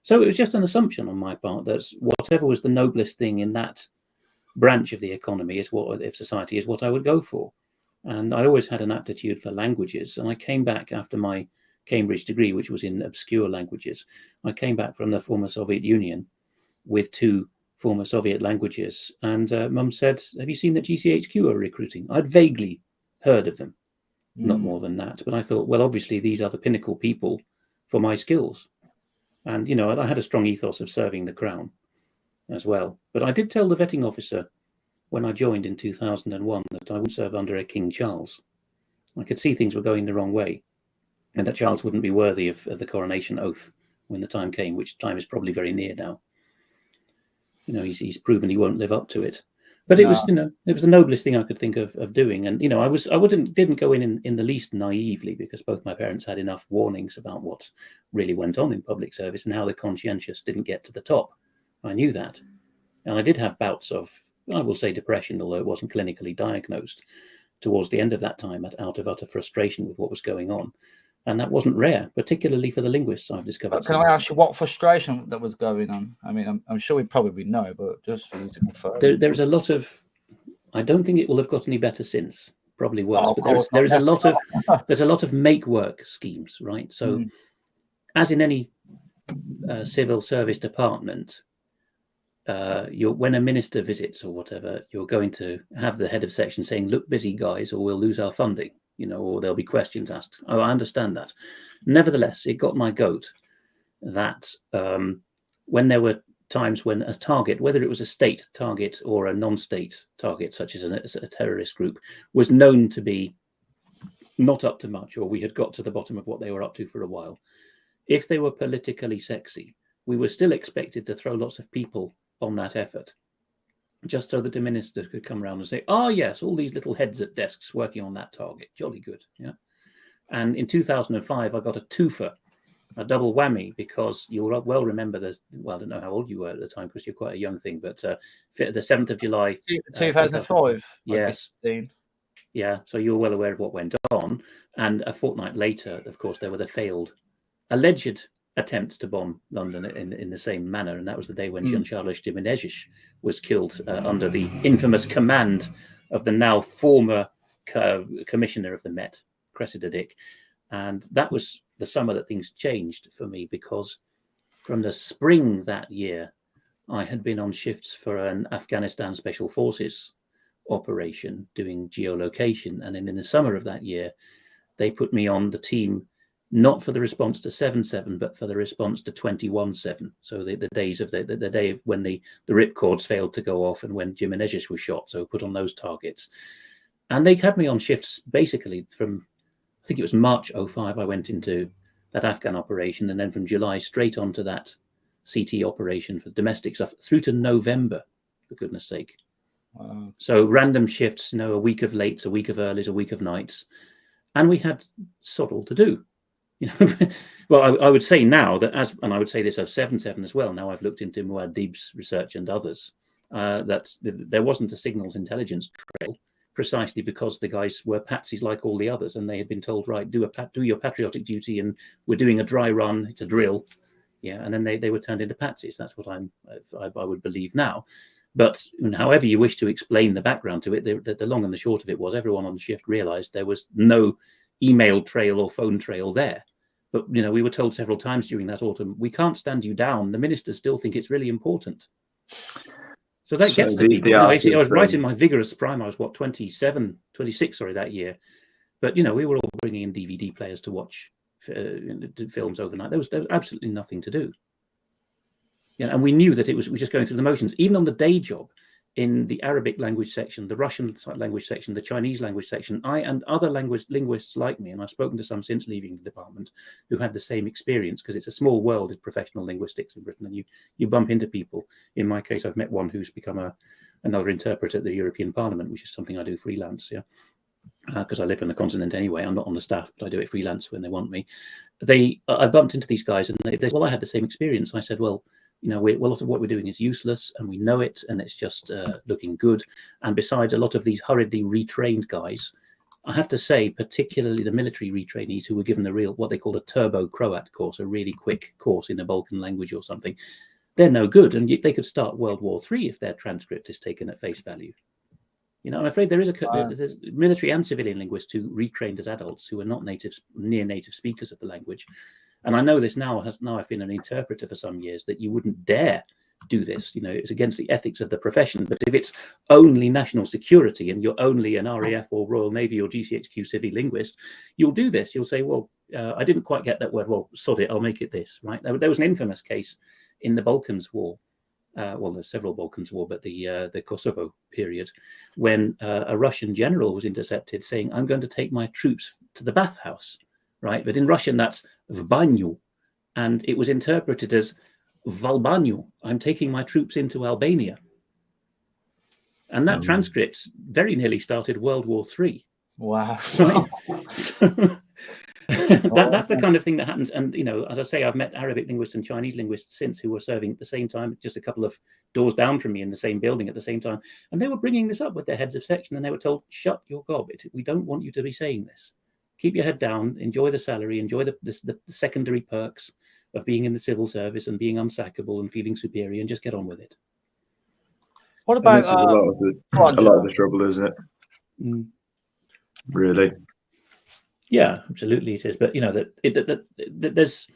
So it was just an assumption on my part that whatever was the noblest thing in that branch of the economy if society is what I would go for. And I always had an aptitude for languages, and I came back after my Cambridge degree, which was in obscure languages. I came back from the former Soviet Union with 2 former Soviet languages, and Mum said, "Have you seen that GCHQ are recruiting?" I'd vaguely heard of them, not more than that, but I thought, well, obviously these are the pinnacle people for my skills. And I had a strong ethos of serving the Crown as well. But I did tell the vetting officer when I joined in 2001 that I wouldn't serve under a King Charles. I could see things were going the wrong way, and that Charles wouldn't be worthy of the coronation oath when the time came, which time is probably very near now. He's proven he won't live up to it. But it was, it was the noblest thing I could think of doing. And I didn't go in the least naively, because both my parents had enough warnings about what really went on in public service and how the conscientious didn't get to the top. I knew that, and I did have bouts of, I will say, depression, although it wasn't clinically diagnosed, towards the end of that time, out of utter frustration with what was going on. And that wasn't rare, particularly for the linguists I've discovered. But can I ask you what frustration that was going on? I mean, I'm sure we probably know, but just for you to confirm. There's a lot of, I don't think it will have got any better since, probably worse, but there's a lot of make work schemes, right? So as in any civil service department, when a minister visits or whatever, you're going to have the head of section saying, "Look busy, guys, or we'll lose our funding," or there'll be questions asked. Oh, I understand that. Nevertheless, it got my goat that when there were times when a target, whether it was a state target or a non-state target, such as a terrorist group, was known to be not up to much, or we had got to the bottom of what they were up to for a while, if they were politically sexy, we were still expected to throw lots of people on that effort, just so that the minister could come around and say, "Oh yes, all these little heads at desks working on that target, jolly good." Yeah. And in 2005, I got a twofer, a double whammy, because you'll well remember I don't know how old you were at the time, because you're quite a young thing, but the 7th of July 2005. Yes. Yeah, so you're well aware of what went on. And a fortnight later, of course, there were the failed alleged attempts to bomb London in the same manner, and that was the day when Jean-Charles Jimenez was killed under the infamous command of the now former commissioner of the Met, Cressida Dick. And that was the summer that things changed for me, because from the spring that year, I had been on shifts for an Afghanistan Special Forces operation doing geolocation, and in the summer of that year, they put me on the team, not for the response to 7/7, but for the response to 21/7. So the days of the day when the ripcords failed to go off and when Jimenez was shot. So put on those targets. And they had me on shifts basically from, I think it was March 05, I went into that Afghan operation. And then from July straight onto that CT operation for domestic stuff through to November, for goodness sake. Wow. So random shifts, a week of lates, a week of earlies, a week of nights. And we had sod all to do. Well, I would say now that, and I would say this of 7/7 as well. Now I've looked into Muad'Dib's research and others, that there wasn't a signals intelligence trail, precisely because the guys were patsies like all the others, and they had been told, right, do your patriotic duty, and we're doing a dry run, it's a drill, yeah, and then they were turned into patsies. That's what I would believe now. But however you wish to explain the background to it, the long and the short of it was everyone on the shift realised there was no email trail or phone trail there. But, we were told several times during that autumn, we can't stand you down. The ministers still think it's really important. So that gets to people. I was right in my vigorous prime. I was, 26, that year. But, we were all bringing in DVD players to watch films overnight. There was absolutely nothing to do. And we knew that it was just going through the motions. Even on the day job, in the Arabic language section, the Russian language section, the Chinese language section, I and other linguists like me, and I've spoken to some since leaving the department, who had the same experience, because it's a small world in professional linguistics in Britain, and you bump into people. In my case, I've met one who's become another interpreter at the European Parliament, which is something I do freelance, yeah, because I live on the continent anyway. I'm not on the staff, but I do it freelance when they want me. I bumped into these guys, and they said, well, I had the same experience. I said, well, a lot of what we're doing is useless, and we know it, and it's just looking good. And besides, a lot of these hurriedly retrained guys, I have to say, particularly the military retrainees who were given what they call a turbo Croat course, a really quick course in a Balkan language or something, they're no good, and they could start World War III if their transcript is taken at face value. I'm afraid there's military and civilian linguists who retrained as adults who are not near native speakers of the language. And I know this now I've been an interpreter for some years, that you wouldn't dare do this. It's against the ethics of the profession. But if it's only national security and you're only an RAF or Royal Navy or GCHQ civil linguist, you'll do this. You'll say, well, I didn't quite get that word. Well, sod it, I'll make it this, right? There was an infamous case in the Balkans War. There's several Balkans War, but the Kosovo period, when a Russian general was intercepted saying, I'm going to take my troops to the bathhouse, right? But in Russian, that's v banyu, and it was interpreted as valbanyu, I'm taking my troops into Albania. And that transcript very nearly started World War III. Wow. Right? That's the kind of thing that happens. And, as I say, I've met Arabic linguists and Chinese linguists since who were serving at the same time, just a couple of doors down from me in the same building at the same time. And they were bringing this up with their heads of section, and they were told, shut your gob. We don't want you to be saying this. Keep your head down, enjoy the salary, enjoy the secondary perks of being in the civil service and being unsackable and feeling superior, and just get on with it. What about this is a lot of the trouble, isn't it? Really? Yeah, absolutely it is. But there's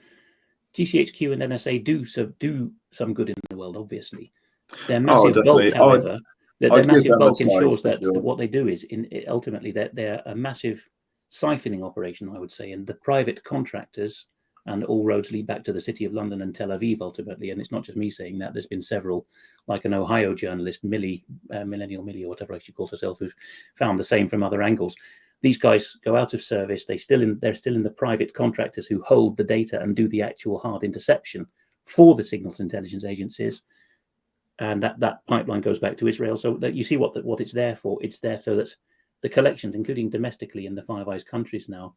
GCHQ and NSA do some good in the world. Obviously, their massive bulk, however, their massive bulk ensures that what they do is ultimately they're a massive siphoning operation, I would say, and the private contractors, and all roads lead back to the city of London and Tel Aviv ultimately. And it's not just me saying that. There's been several, like an Ohio journalist, Millennial Millie, or whatever she calls herself, who've found the same from other angles. These guys go out of service. They're still in the private contractors who hold the data and do the actual hard interception for the signals intelligence agencies. And that pipeline goes back to Israel. So that you see what it's there for. It's there so that the collections, including domestically in the Five Eyes countries now,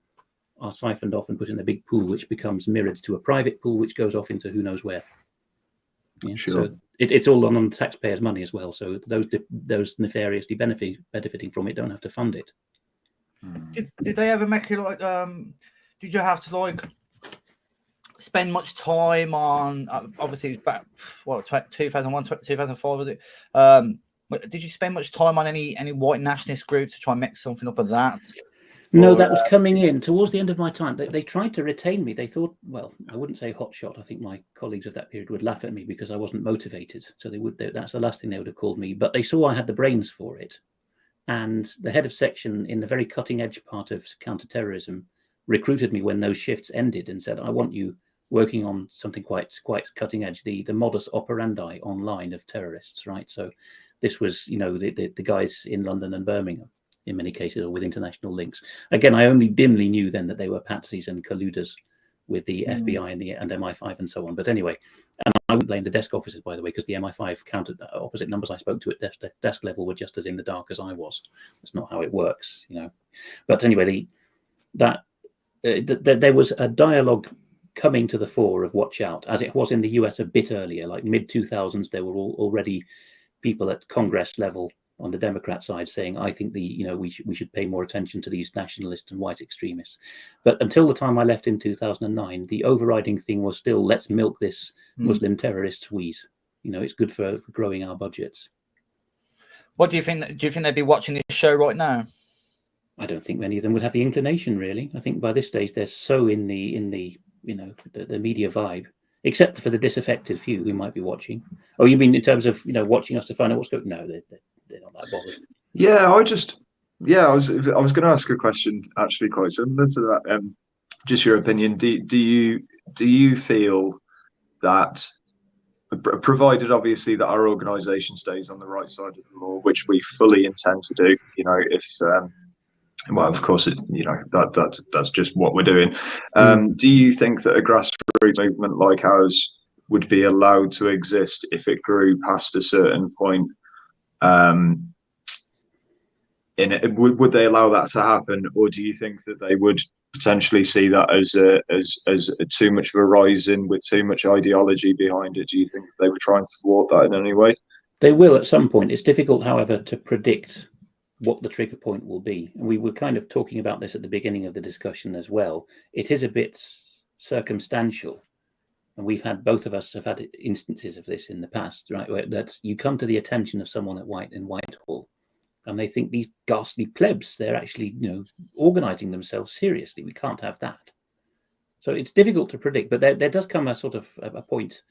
are siphoned off and put in a big pool, which becomes mirrored to a private pool, which goes off into who knows where. Yeah, sure. So it's all on the taxpayers' money as well. So those nefariously benefiting from it don't have to fund it. Did they ever make you like? Did you have to like spend much time on? Obviously, it was back 2001, 2004 was it? Did you spend much time on any white nationalist groups to try and make something up of that? No, that was coming in towards the end of my time. They tried to retain me. They thought, well, I wouldn't say hotshot. I think my colleagues of that period would laugh at me because I wasn't motivated. So that's the last thing they would have called me. But they saw I had the brains for it. And the head of section in the very cutting edge part of counterterrorism recruited me when those shifts ended and said, I want you working on something quite cutting edge, the modus operandi online of terrorists, right? So this was, the guys in London and Birmingham, in many cases, or with international links. Again, I only dimly knew then that they were patsies and colluders with the FBI and MI5 and so on. But anyway, and I wouldn't blame the desk officers, by the way, because the MI5 counted opposite numbers I spoke to at desk level were just as in the dark as I was. That's not how it works, But anyway, there was a dialogue coming to the fore of watch out, as it was in the US a bit earlier, like mid-2000s. There were already people at Congress level on the Democrat side saying, I think we should pay more attention to these nationalists and white extremists. But until the time I left in 2009, the overriding thing was still, let's milk this Muslim terrorist squeeze. It's good for growing our budgets. What do you think? Do you think they'd be watching this show right now? I don't think many of them would have the inclination, really. I think by this stage they're so in the the media vibe, except for the disaffected few who might be watching. Oh, you mean in terms of watching us to find out what's going? No, they're not that bothered. Yeah, I was going to ask a question actually quite similar to that. Just your opinion. Do you feel that provided obviously that our organisation stays on the right side of the law, which we fully intend to do. You know, if well, of course, that's just what we're doing. Do you think that a grassroots movement like ours would be allowed to exist if it grew past a certain point? In it, would they allow that to happen, or do you think that they would potentially see that as too much of a rising with too much ideology behind it? Do you think they would try and thwart that in any way? They will at some point. It's difficult, however, to predict what the trigger point will be. And we were kind of talking about this at the beginning of the discussion as well. It is a bit circumstantial. And both of us have had instances of this in the past, right? Where that you come to the attention of someone in Whitehall, and they think these ghastly plebs, they're actually, organising themselves seriously. We can't have that. So it's difficult to predict, but there does come a sort of a point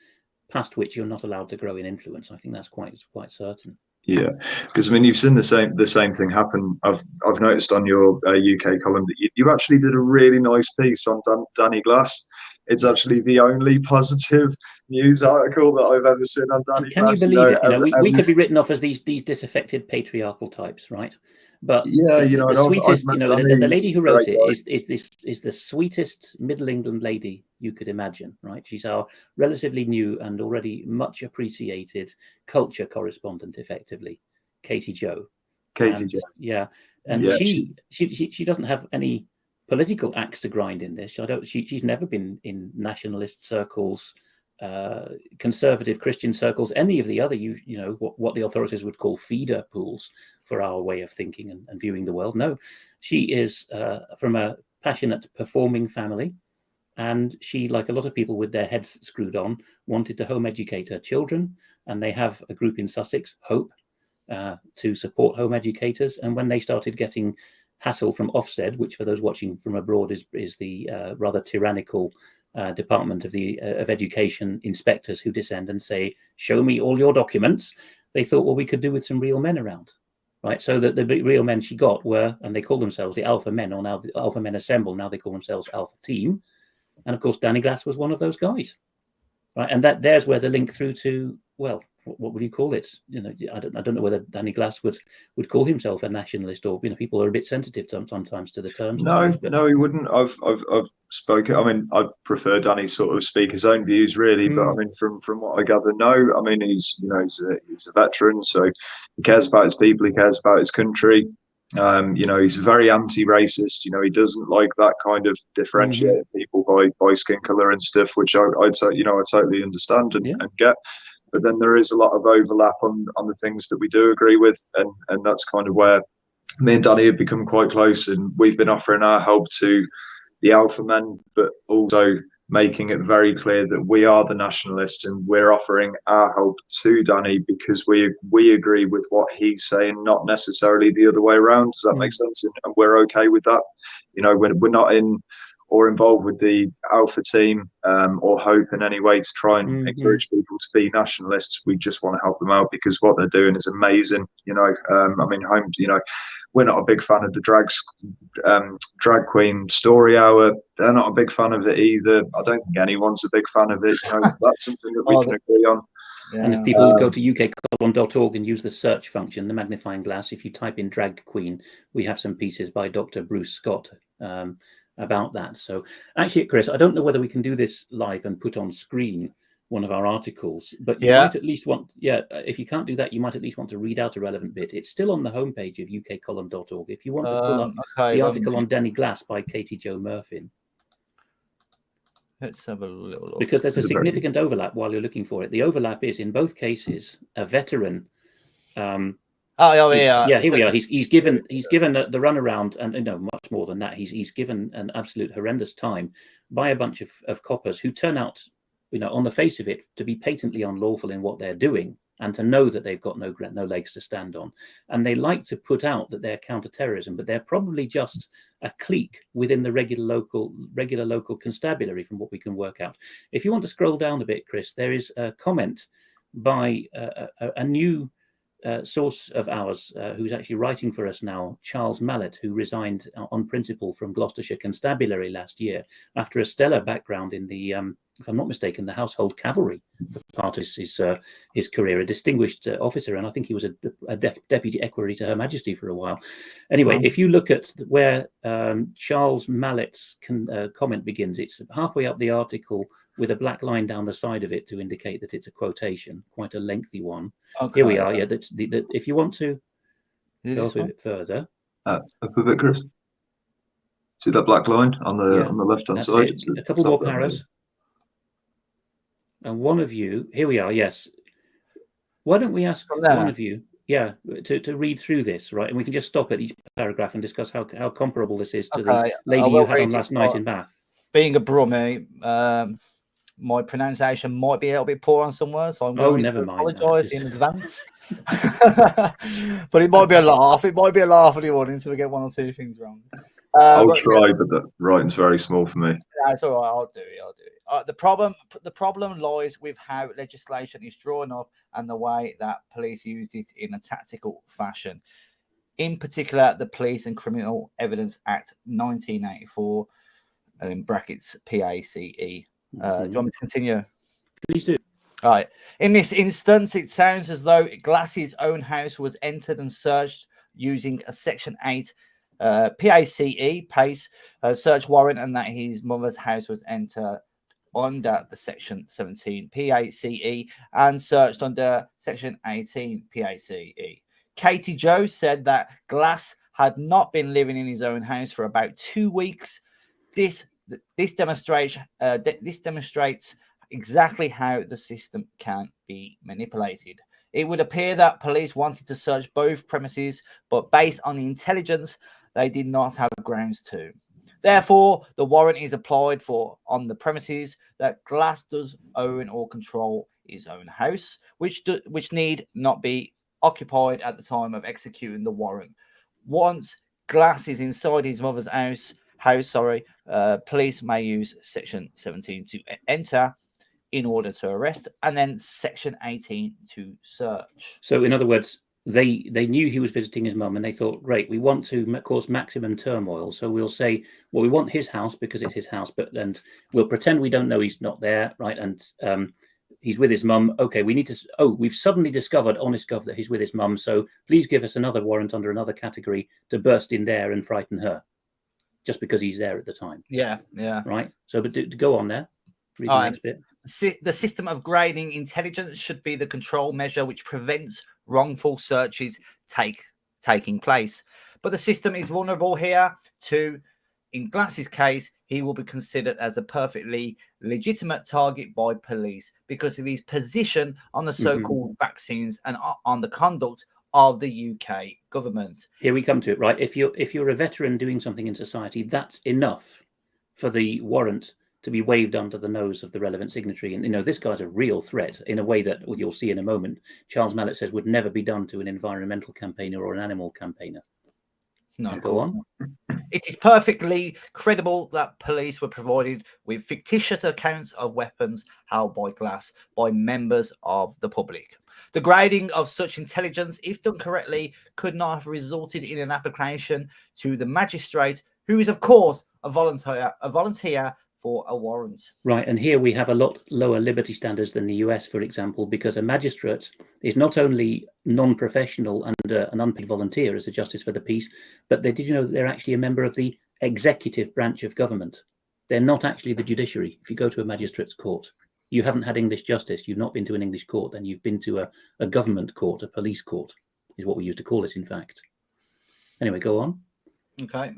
past which you're not allowed to grow in influence. I think that's quite certain. Yeah, because I mean, you've seen the same thing happen. I've noticed on your UK column that you actually did a really nice piece on Danny Glass. It's actually the only positive news article that I've ever seen on Danny Glass. Can you believe it? We could be written off as these disaffected patriarchal types, right? But yeah, the sweetest, the lady who wrote it is the sweetest Middle England lady you could imagine, right? She's our relatively new and already much appreciated culture correspondent, effectively, Katie Jo. Yeah, and yeah, she doesn't have any political axe to grind in this. She's never been in nationalist circles, conservative Christian circles, any of the other what the authorities would call feeder pools for our way of thinking and viewing the world. No, she is from a passionate performing family, and she, like a lot of people with their heads screwed on, wanted to home educate her children, and they have a group in Sussex, Hope, to support home educators. And when they started getting hassle from Ofsted, which for those watching from abroad is the rather tyrannical Department of Education inspectors who descend and say, "Show me all your documents," they thought, well, we could do with some real men around, right? So that the real men she got were, and they call themselves the Alpha Men, or now the Alpha Men Assemble. Now they call themselves Alpha Team, and of course Danny Glass was one of those guys, right? And there's where the link through to, well, what would you call it? I don't know whether Danny Glass would call himself a nationalist, or people are a bit sensitive sometimes to the terms. No, he wouldn't. I've spoken. I mean, I prefer Danny sort of speak his own views, really. But I mean, from what I gather, no. I mean, he's a veteran, so he cares about his people. He cares about his country. He's very anti-racist. He doesn't like that kind of differentiating people by skin color and stuff, which I totally understand and get. But then there is a lot of overlap on the things that we do agree with, and that's kind of where me and Danny have become quite close, and we've been offering our help to the Alpha Men, but also making it very clear that we are the nationalists, and we're offering our help to Danny because we agree with what he's saying, not necessarily the other way around. Does that make sense? And we're okay with that. We're not in or involved with the Alpha Team or Hope in any way to try and encourage people to be nationalists. We just want to help them out because what they're doing is amazing. We're not a big fan of the drag queen story hour. They're not a big fan of it either. I don't think anyone's a big fan of it. So that's something that we can agree on. Yeah. And if people go to ukcolumn.org and use the search function, the magnifying glass, if you type in drag queen, we have some pieces by Dr. Bruce Scott about that. So actually, Chris, I don't know whether we can do this live and put on screen one of our articles, but you might at least want, if you can't do that, you might at least want to read out a relevant bit. It's still on the homepage of ukcolumn.org. If you want to pull up the article on Danny Glass by Katie Jo Murphy. Let's have a little look. Because there's a significant overlap while you're looking for it. The overlap is, in both cases, a veteran. Here we are. He's given the runaround, and much more than that. He's given an absolute horrendous time by a bunch of coppers who turn out, on the face of it, to be patently unlawful in what they're doing, and to know that they've got no legs to stand on. And they like to put out that they're counter-terrorism, but they're probably just a clique within the regular local constabulary, from what we can work out. If you want to scroll down a bit, Chris, there is a comment by a new source of ours, who's actually writing for us now, Charles Mallet, who resigned on principle from Gloucestershire Constabulary last year after a stellar background in the, if I'm not mistaken, the Household Cavalry for part of his career, a distinguished officer, and I think he was a deputy equerry to Her Majesty for a while. Anyway, if you look at where Charles Mallet's comment begins, it's halfway up the article with a black line down the side of it to indicate that it's a quotation, quite a lengthy one. Okay. Here we are. Yeah, that's if you want to go up a bit further. Up a bit, Chris. See that black line on the left-hand side? A couple more paras. And one of you, here we are. Yes. Why don't we ask one of you, to read through this, right? And we can just stop at each paragraph and discuss how comparable this is to the lady you had on last night in Bath. Being a Brummie, my pronunciation might be a little bit poor on some words, so I'm going to apologise in advance. But it might be a laugh. It might be a laugh at the audience if we get one or two things wrong. I'll try, but the writing's very small for me. That's all right. I'll do it. The problem lies with how legislation is drawn up and the way that police use it in a tactical fashion. In particular, the Police and Criminal Evidence Act 1984, and in brackets PACE. Do you want me to continue? Please do. All right. In this instance, it sounds as though Glass's own house was entered and searched using a Section 8 PACE search warrant, and that his mother's house was entered under the Section 17 PACE and searched under Section 18 PACE. Katie Joe said that Glass had not been living in his own house for about 2 weeks. This demonstrates exactly how the system can be manipulated. It would appear that police wanted to search both premises, but based on the intelligence, they did not have grounds to. Therefore, the warrant is applied for on the premises that Glass does own or control his own house, which need not be occupied at the time of executing the warrant. Once Glass is inside his mother's house, police may use Section 17 to enter in order to arrest, and then Section 18 to search. So, in other words, they knew he was visiting his mum, and they thought, great, we want to cause maximum turmoil, so we'll say, well, we want his house because it's his house, and we'll pretend we don't know he's not there, right? And he's with his mum. Okay, we need to. We've suddenly discovered, honest gov, that he's with his mum. So please give us another warrant under another category to burst in there and frighten her, just because he's there at the time. Yeah. Right. So, but to go on there. Read the next bit. The system of grading intelligence should be the control measure which prevents wrongful searches taking place. But the system is vulnerable here to, in Glass's case, he will be considered as a perfectly legitimate target by police because of his position on the so-called vaccines and on the conduct of the UK government. Here we come to it, right? If you're a veteran doing something in society, that's enough for the warrant to be waved under the nose of the relevant signatory. And, this guy's a real threat in a way that, well, you'll see in a moment, Charles Mallet says would never be done to an environmental campaigner or an animal campaigner. No, go on. It is perfectly credible that police were provided with fictitious accounts of weapons held by Glass by members of the public. The grading of such intelligence, if done correctly, could not have resulted in an application to the magistrate, who is, of course, a volunteer for a warrant. Right, and here we have a lot lower liberty standards than the US, for example, because a magistrate is not only non-professional and an unpaid volunteer as a justice for the peace, but did you know that they're actually a member of the executive branch of government? They're not actually the judiciary. If you go to a magistrate's court, you haven't had English justice, you've not been to an English court, then you've been to a government court, a police court, is what we used to call it, in fact. Anyway, go on. Okay.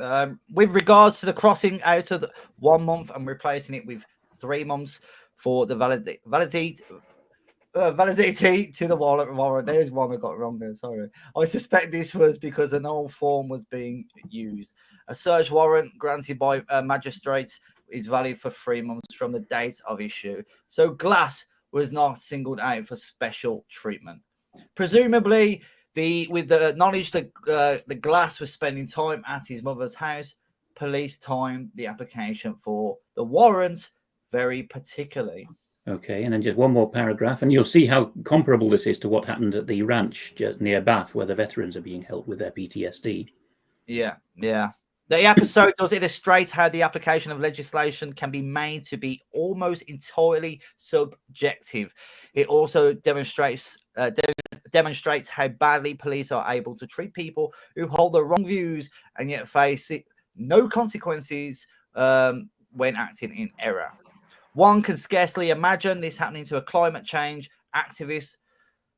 With regards to the crossing out of 1 month and replacing it with 3 months for the validity to the warrant. There's one I got wrong there. Sorry. I suspect this was because an old form was being used. A search warrant granted by a magistrate is valid for 3 months from the date of issue. So Glass was not singled out for special treatment. Presumably, with the knowledge that the Glass was spending time at his mother's house, police timed the application for the warrant very particularly. Okay, and then just one more paragraph, and you'll see how comparable this is to what happened at the ranch near Bath, where the veterans are being held with their PTSD. Yeah. The episode does illustrate how the application of legislation can be made to be almost entirely subjective. It also demonstrates how badly police are able to treat people who hold the wrong views and yet face no consequences when acting in error. One can scarcely imagine this happening to a climate change activist.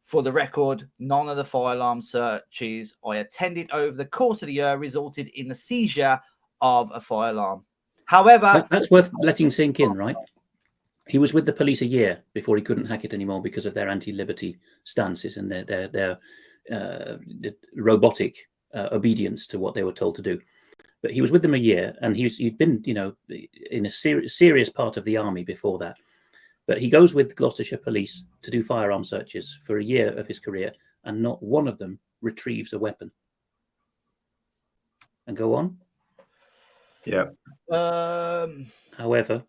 For the record, none of the fire alarm searches I attended over the course of the year resulted in the seizure of a fire alarm. However, that's worth letting sink in, right? He was with the police a year before he couldn't hack it anymore because of their anti-liberty stances and their robotic obedience to what they were told to do. But he was with them a year, and he'd been, in a serious part of the army before that. But he goes with Gloucestershire Police to do firearm searches for a year of his career, and not one of them retrieves a weapon. And go on. Yeah. However,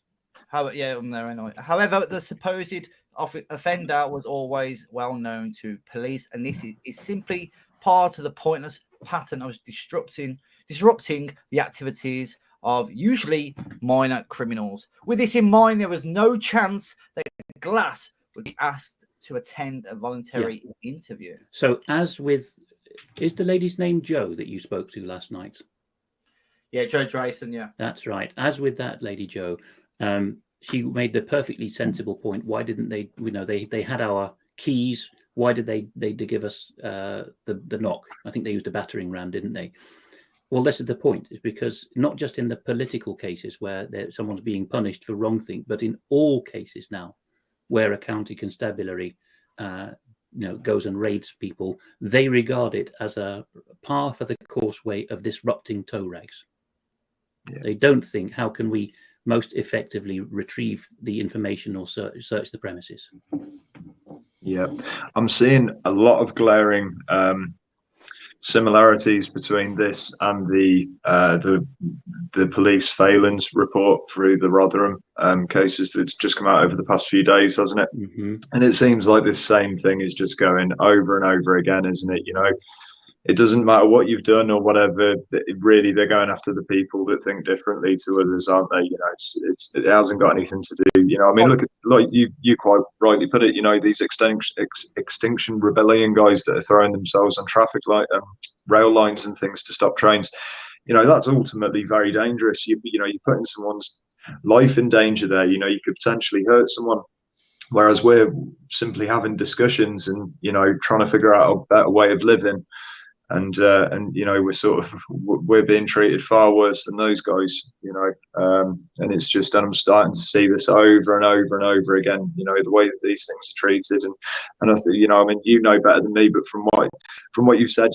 I'm there anyway. However, the supposed offender was always well known to police, and this is simply part of the pointless pattern of disrupting the activities of usually minor criminals. With this in mind, there was no chance that Glass would be asked to attend a voluntary interview. So, as with, is the lady's name Jo that you spoke to last night? Yeah, Jo Drayson, yeah. That's right. As with that lady Jo, she made the perfectly sensible point. Why didn't they, they had our keys. Why did they give us the knock? I think they used a battering ram, didn't they? Well, this is the point, is because not just in the political cases where someone's being punished for wrong thing, but in all cases now where a county constabulary goes and raids people, they regard it as a par for the course way of disrupting tow rags. Yeah. They don't think, how can we most effectively retrieve the information or search the premises? Yeah, I'm seeing a lot of glaring similarities between this and the police failings report through the Rotherham cases that's just come out over the past few days, hasn't it? Mm-hmm. And it seems like this same thing is just going over and over again, isn't it? It doesn't matter what you've done or whatever. Really, they're going after the people that think differently to others, aren't they? It hasn't got anything to do. Look at, like you quite rightly put it. These extinction rebellion guys that are throwing themselves on traffic light, rail lines and things to stop trains. That's ultimately very dangerous. You're putting someone's life in danger there. You could potentially hurt someone. Whereas we're simply having discussions and trying to figure out a better way of living. And we're being treated far worse than those guys, and it's just, and I'm starting to see this over and over and over again, the way that these things are treated. And I think, you know better than me, but from what you've said,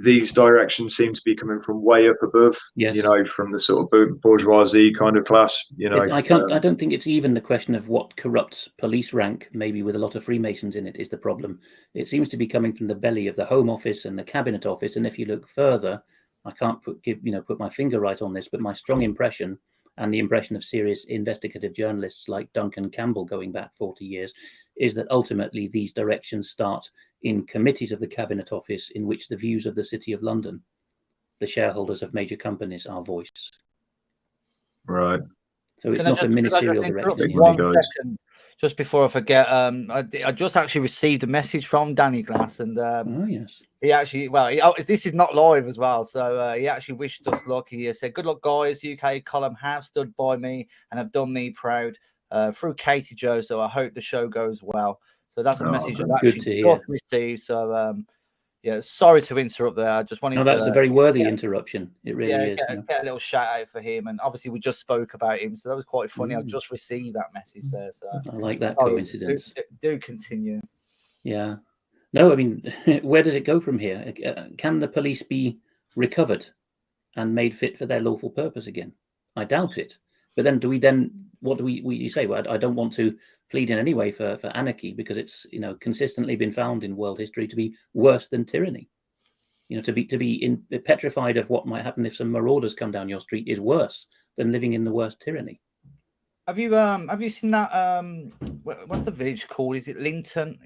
these directions seem to be coming from way up above, yes. From the sort of bourgeoisie kind of class, I don't think it's even the question of what corrupts police rank, maybe with a lot of Freemasons in it, is the problem. It seems to be coming from the belly of the Home Office and the Cabinet Office. And if you look further, I can't put my finger right on this, but my strong impression, and the impression of serious investigative journalists like Duncan Campbell going back 40 years, is that ultimately these directions start in committees of the Cabinet Office in which the views of the City of London, the shareholders of major companies, are voiced. Right. So it's not a ministerial direction. One second, just before I forget, I just actually received a message from Danny Glass, and oh yes, he actually, this is not live as well, so he actually wished us luck. He said, "Good luck, guys. UK column have stood by me and have done me proud through Katie Joe. So I hope the show goes well." So that's a message I've actually just received. So sorry to interrupt there. I just wanted to. That was a very worthy interruption. It really is. Get a little shout out for him, and obviously we just spoke about him, so that was quite funny. I just received that message there. So I like that coincidence. Do continue. Yeah. No, where does it go from here? Can the police be recovered and made fit for their lawful purpose again? I doubt it. But then what do we say? Well, I don't want to plead in any way for anarchy, because it's consistently been found in world history to be worse than tyranny. To be petrified of what might happen if some marauders come down your street is worse than living in the worst tyranny. Have you seen that what's the village called? Is it Linton?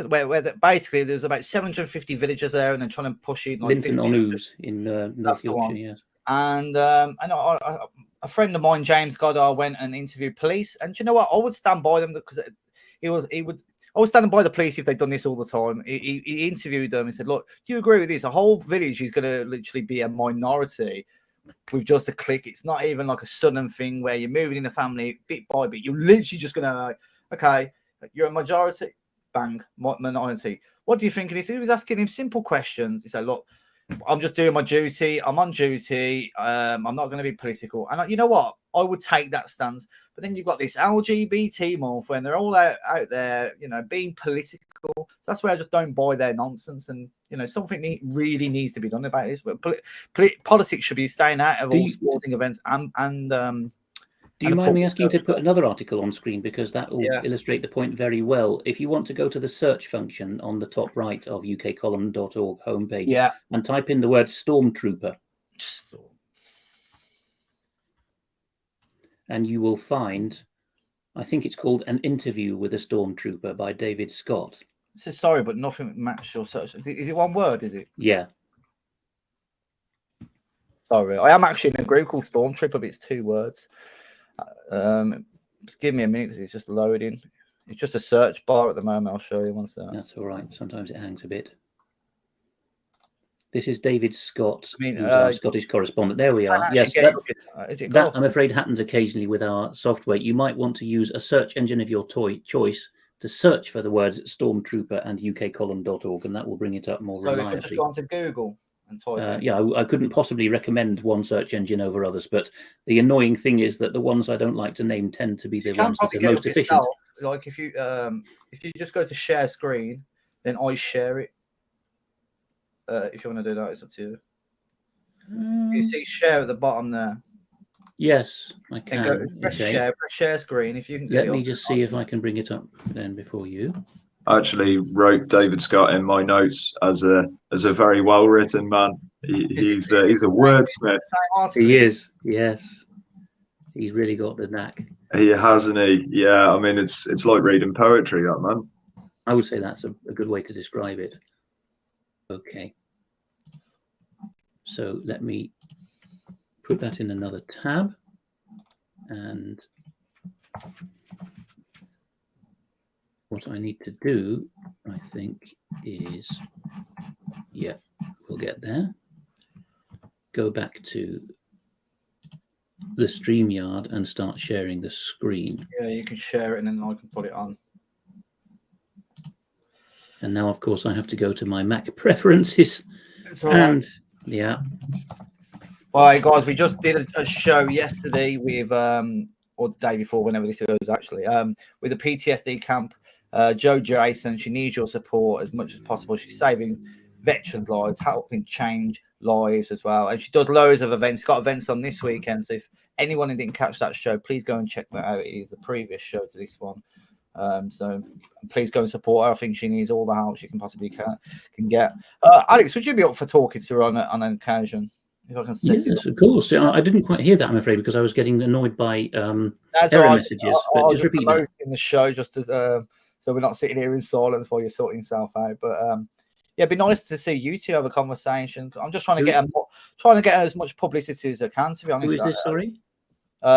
Where basically there's about 750 villagers there, and they're trying to push it like Linton on Ouse in North Yorkshire. Yes. And a friend of mine, James Goddard, went and interviewed police. And do you know what? I would stand by them because I was standing by the police if they'd done this all the time. He interviewed them and said, "Look, do you agree with this? A whole village is going to literally be a minority with just a click. It's not even like a sudden thing where you're moving in the family bit by bit. You're literally just going to, okay, you're a majority, bang, minority. What do you think of this?" He was asking him simple questions. He said, "Look, I'm just doing my duty. I'm on duty. I'm not going to be political." And you know what? I would take that stance. But then you've got this LGBT month when they're all out there, being political. So that's where I just don't buy their nonsense. And, something really needs to be done about this. But politics should be staying out of all sporting events Do you mind me asking you to put another article on screen, because that will illustrate the point very well. If you want to go to the search function on the top right of ukcolumn.org homepage and type in the word stormtrooper, and you will find, I think it's called An Interview with a Stormtrooper by David Scott. It says sorry, but nothing matched your search. Is it one word, is it? Yeah. Sorry, I am actually in a group called Stormtrooper, but it's 2 words. Just give me a minute because it's just loading. It's just a search bar at the moment. I'll show you one second. That's all right. Sometimes it hangs a bit. This is David Scott, who's our Scottish correspondent. There we are. Yes, that I'm afraid happens occasionally with our software. You might want to use a search engine of your choice to search for the words Stormtrooper and ukcolumn.org, and that will bring it up more reliably. So if I just go onto Google and type I couldn't possibly recommend one search engine over others, but the annoying thing is that the ones I don't like to name tend to be the ones that are most efficient. Like if you just go to share screen, then I share it. If you want to do that, it's up to you. You see share at the bottom there. Yes, I can. Press share screen. If you can. Let me just see if I can bring it up then before you. I actually wrote David Scott in my notes as a very well written man. He's a wordsmith. He is. Yes, he's really got the knack. He hasn't he? Yeah, I mean it's like reading poetry, that man. I would say that's a good way to describe it. Okay, so let me put that in another tab, and what I need to do, I think, is, we'll get there. Go back to the StreamYard and start sharing the screen. Yeah, you can share it and then I can put it on. And now, of course, I have to go to my Mac preferences. And Well, hey guys, we just did a show yesterday with, or the day before, whenever this goes actually, with the PTSD camp. Jo Jason, she needs your support as much as possible. She's saving veterans' lives, helping change lives as well. And she does loads of events. She's got events on this weekend. So if anyone who didn't catch that show, please go and check that out. It is the previous show to this one. So please go and support her. I think she needs all the help she can possibly can get. Alex, would you be up for talking to her on an occasion? If I can yes, of course. I didn't quite hear that, I'm afraid, because I was getting annoyed by error messages. But just repeat that. In the show, just as so we're not sitting here in silence while you're sorting yourself out. But it'd be nice to see you two have a conversation. I'm just trying to get as much publicity as I can. To be honest, who is this? Sorry.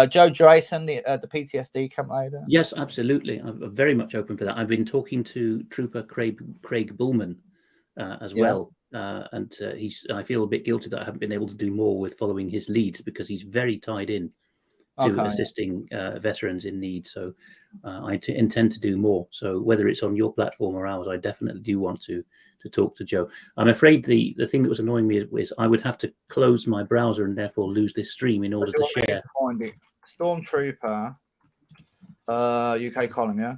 Jo Jason, the PTSD camp leader. Yes, absolutely. I'm very much open for that. I've been talking to Trooper Craig Bullman as well. And I feel a bit guilty that I haven't been able to do more with following his leads, because he's very tied in to assisting veterans in need. So I intend to do more. So whether it's on your platform or ours, I definitely do want to talk to Joe. I'm afraid the thing that was annoying me is I would have to close my browser and therefore lose this stream in order to share. Find it. Stormtrooper, UK column, yeah?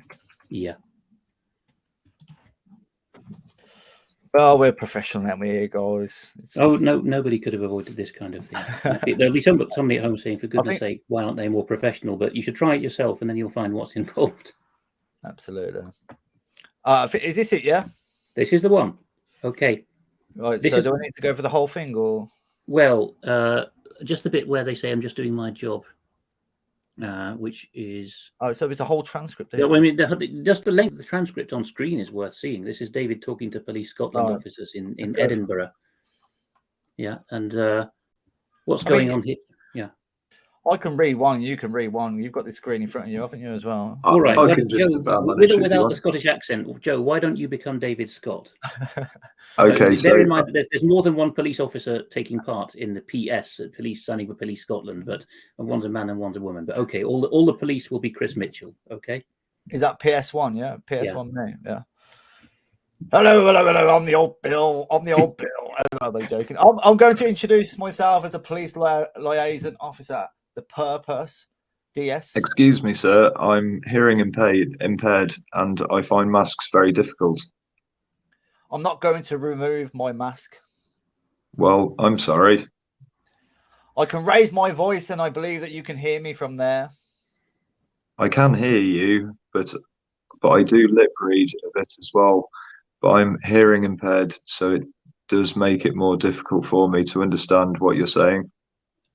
Yeah. Well, we're professional, aren't we, guys? Oh, no, nobody could have avoided this kind of thing. There'll be somebody at home saying, for goodness sake, why aren't they more professional? But you should try it yourself and then you'll find what's involved. Absolutely. Is this it, yeah? This is the one. Okay. Right, do I need to go for the whole thing, or? Well, just the bit where they say, I'm just doing my job. which is... Oh, so it's a whole transcript. Yeah, I mean, just the length of the transcript on screen is worth seeing. This is David talking to Police Scotland officers in Edinburgh. Yeah, and what's going on here? Yeah. I can read one, you can read one. You've got the screen in front of you, haven't you, as well? All right. I can just Joe, about with manage or if you without want. the Scottish accent, Joe, why don't you become David Scott? Okay, bear in mind that there's more than one police officer taking part in the PS, Police Sunny for Police Scotland, but one's a man and one's a woman. But okay, all the police will be Chris Mitchell. Okay. Is that PS1? Yeah, PS1 name. Yeah. Hello. I'm the old Bill. I'm joking. I'm going to introduce myself as a police liaison officer. The purpose, DS. Excuse me, sir. I'm hearing impaired, and I find masks very difficult. I'm not going to remove my mask. Well, I'm sorry. I can raise my voice, and I believe that you can hear me from there. I can hear you, but I do lip read a bit as well. But I'm hearing impaired, so it does make it more difficult for me to understand what you're saying.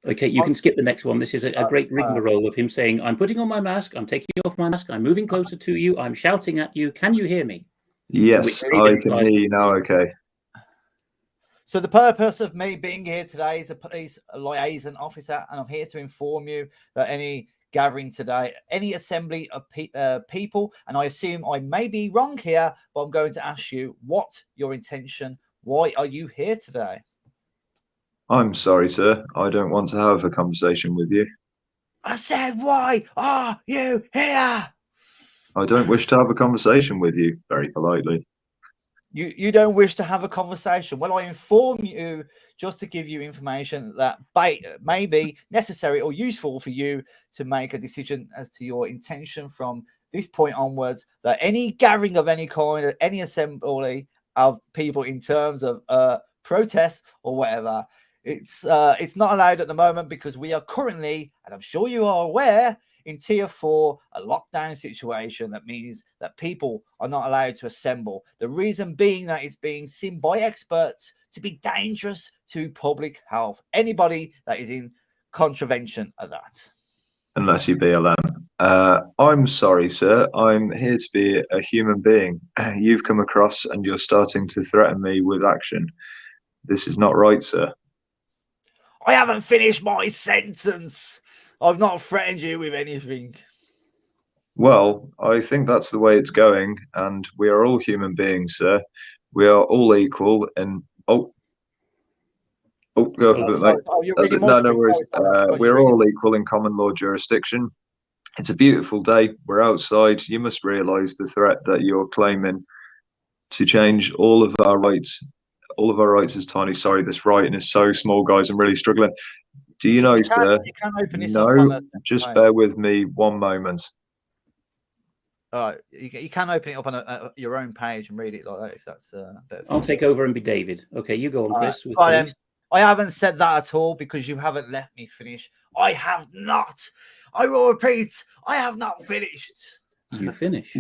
Okay, you can skip the next one. This is a great rigmarole of him saying, I'm putting on my mask, I'm taking off my mask, I'm moving closer to you, I'm shouting at you. Can you hear me? Yes, I can hear you now, okay. So the purpose of me being here today is a police liaison officer, and I'm here to inform you that any gathering today, any assembly of people, and I assume I may be wrong here, but I'm going to ask you, what's your intention? Why are you here today? I'm sorry, sir. I don't want to have a conversation with you. I said, why are you here? I don't wish to have a conversation with you, very politely. You don't wish to have a conversation. Well, I inform you just to give you information that may be necessary or useful for you to make a decision as to your intention from this point onwards, that any gathering of any kind, any assembly of people in terms of protest or whatever, it's not allowed at the moment because we are currently, and I'm sure you are aware, in tier 4, a lockdown situation. That means that people are not allowed to assemble. The reason being that it's being seen by experts to be dangerous to public health. Anybody that is in contravention of that. Unless you BLM. I'm sorry, sir. I'm here to be a human being. You've come across and you're starting to threaten me with action. This is not right, sir. I haven't finished my sentence. I've not threatened you with anything. Well, I think that's the way it's going, and we are all human beings, sir. We are all equal, and go up a bit, mate. No worries. We're all equal in common law jurisdiction. It's a beautiful day. We're outside. You must realise the threat that you're claiming to change all of our rights. All of our rights is tiny. Sorry, this writing is so small, guys. I'm really struggling. Do you know, sir? You can open this no, just bear with me one moment. All right, you can open it up on your own page and read it like that if that's better. I'll take over and be David. Okay, you go on, Chris. I haven't said that at all because you haven't let me finish. I have not. I will repeat, I have not finished. You finish.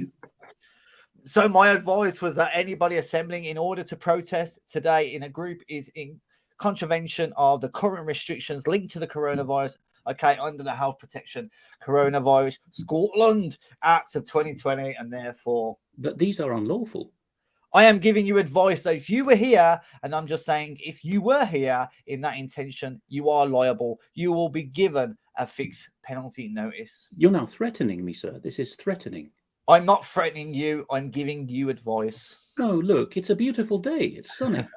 So my advice was that anybody assembling in order to protest today in a group is in contravention of the current restrictions linked to the coronavirus, okay, under the Health Protection Coronavirus Scotland Act of 2020, and therefore... But these are unlawful. I am giving you advice that if you were here, and I'm just saying, if you were here in that intention, you are liable. You will be given a fixed penalty notice. You're now threatening me, sir. This is threatening. I'm not threatening you. I'm giving you advice. Oh, look, it's a beautiful day. It's sunny.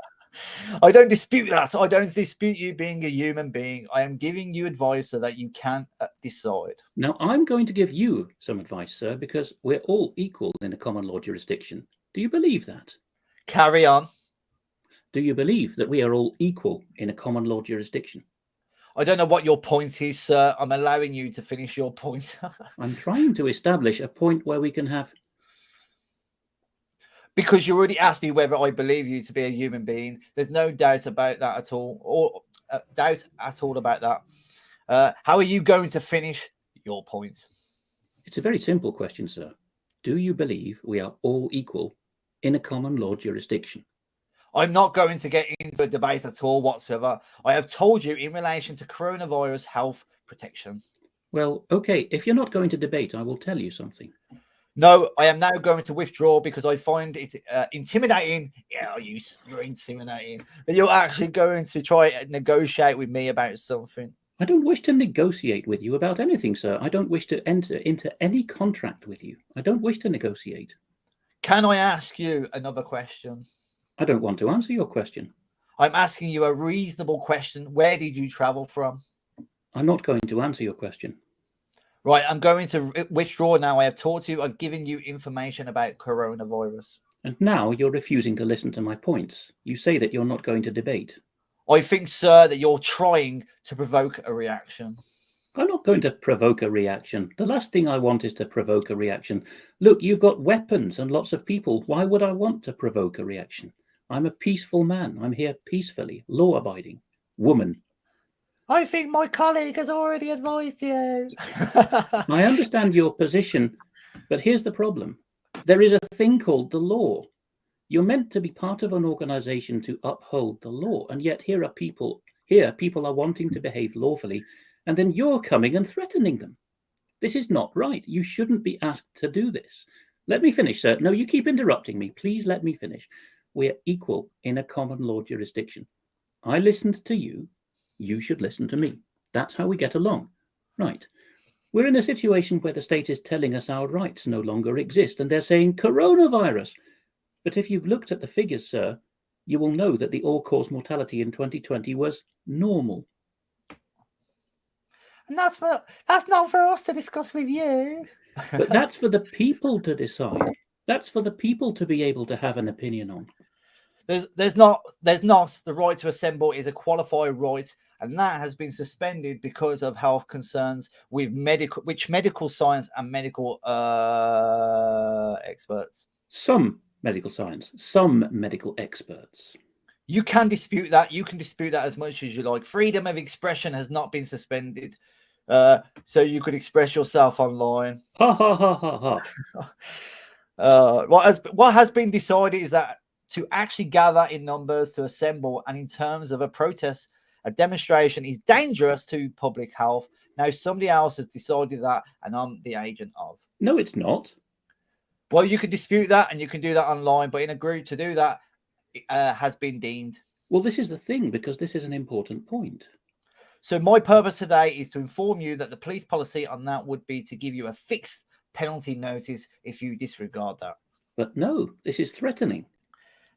I don't dispute that. I don't dispute you being a human being. I am giving you advice so that you can decide. Now, I'm going to give you some advice, sir, because we're all equal in a common law jurisdiction. Do you believe that? Carry on. Do you believe that we are all equal in a common law jurisdiction? I don't know what your point is, sir. I'm allowing you to finish your point. I'm trying to establish a point where we can have... Because you already asked me whether I believe you to be a human being. There's no doubt about that at all, or doubt at all about that. How are you going to finish your point? It's a very simple question, sir. Do you believe we are all equal in a common law jurisdiction? I'm not going to get into a debate at all whatsoever. I have told you in relation to coronavirus health protection. Well, okay, if you're not going to debate, I will tell you something. No, I am now going to withdraw because I find it intimidating. Yeah, you're intimidating. That you're actually going to try and negotiate with me about something. I don't wish to negotiate with you about anything, sir. I don't wish to enter into any contract with you. I don't wish to negotiate. Can I ask you another question? I don't want to answer your question. I'm asking you a reasonable question. Where did you travel from? I'm not going to answer your question. Right, I'm going to withdraw now. I have taught you. I've given you information about coronavirus. And now you're refusing to listen to my points. You say that you're not going to debate. I think, sir, that you're trying to provoke a reaction. I'm not going to provoke a reaction. The last thing I want is to provoke a reaction. Look, you've got weapons and lots of people. Why would I want to provoke a reaction? I'm a peaceful man. I'm here peacefully, law-abiding. Woman. I think my colleague has already advised you. I understand your position, but here's the problem. There is a thing called the law. You're meant to be part of an organization to uphold the law, and yet here people are wanting to behave lawfully, and then you're coming and threatening them. This is not right. You shouldn't be asked to do this. Let me finish, sir. No, you keep interrupting me. Please let me finish. We're equal in a common law jurisdiction. I listened to you. You should listen to me. That's how we get along. Right. We're in a situation where the state is telling us our rights no longer exist, and they're saying coronavirus. But if you've looked at the figures, sir, you will know that the all-cause mortality in 2020 was normal. And that's not for us to discuss with you. But that's for the people to decide. That's for the people to be able to have an opinion on. There's not the right to assemble is a qualified right, and that has been suspended because of health concerns with medical science and medical experts. Some medical science, some medical experts. You can dispute that. You can dispute that as much as you like. Freedom of expression has not been suspended, so you could express yourself online. Ha ha ha ha ha. What has been decided is that to actually gather in numbers, to assemble, and in terms of a protest, a demonstration is dangerous to public health. Now, somebody else has decided that, and I'm the agent of. No, it's not. Well, you can dispute that, and you can do that online, but in a group to do that has been deemed. Well, this is the thing, because this is an important point. So my purpose today is to inform you that the police policy on that would be to give you a fixed penalty notice if you disregard that. But no, this is threatening.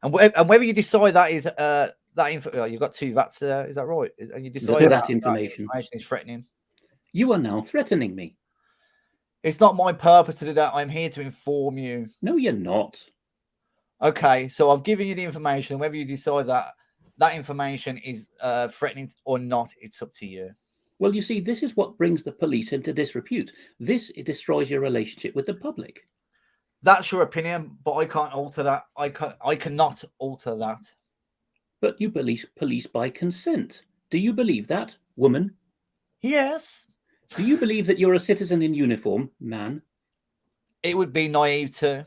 And whether you decide that is you've got two VATs there, is that right? And you decide that information is threatening. You are now threatening me. It's not my purpose to do that. I'm here to inform you. No, you're not. Okay, so I've given you the information. Whether you decide that information is threatening or not, it's up to you. Well, you see, this is what brings the police into disrepute. It destroys your relationship with the public. That's your opinion, but I can't alter that. I cannot alter that. But you police by consent. Do you believe that, woman? Yes. Do you believe that you're a citizen in uniform, man? It would be naive to.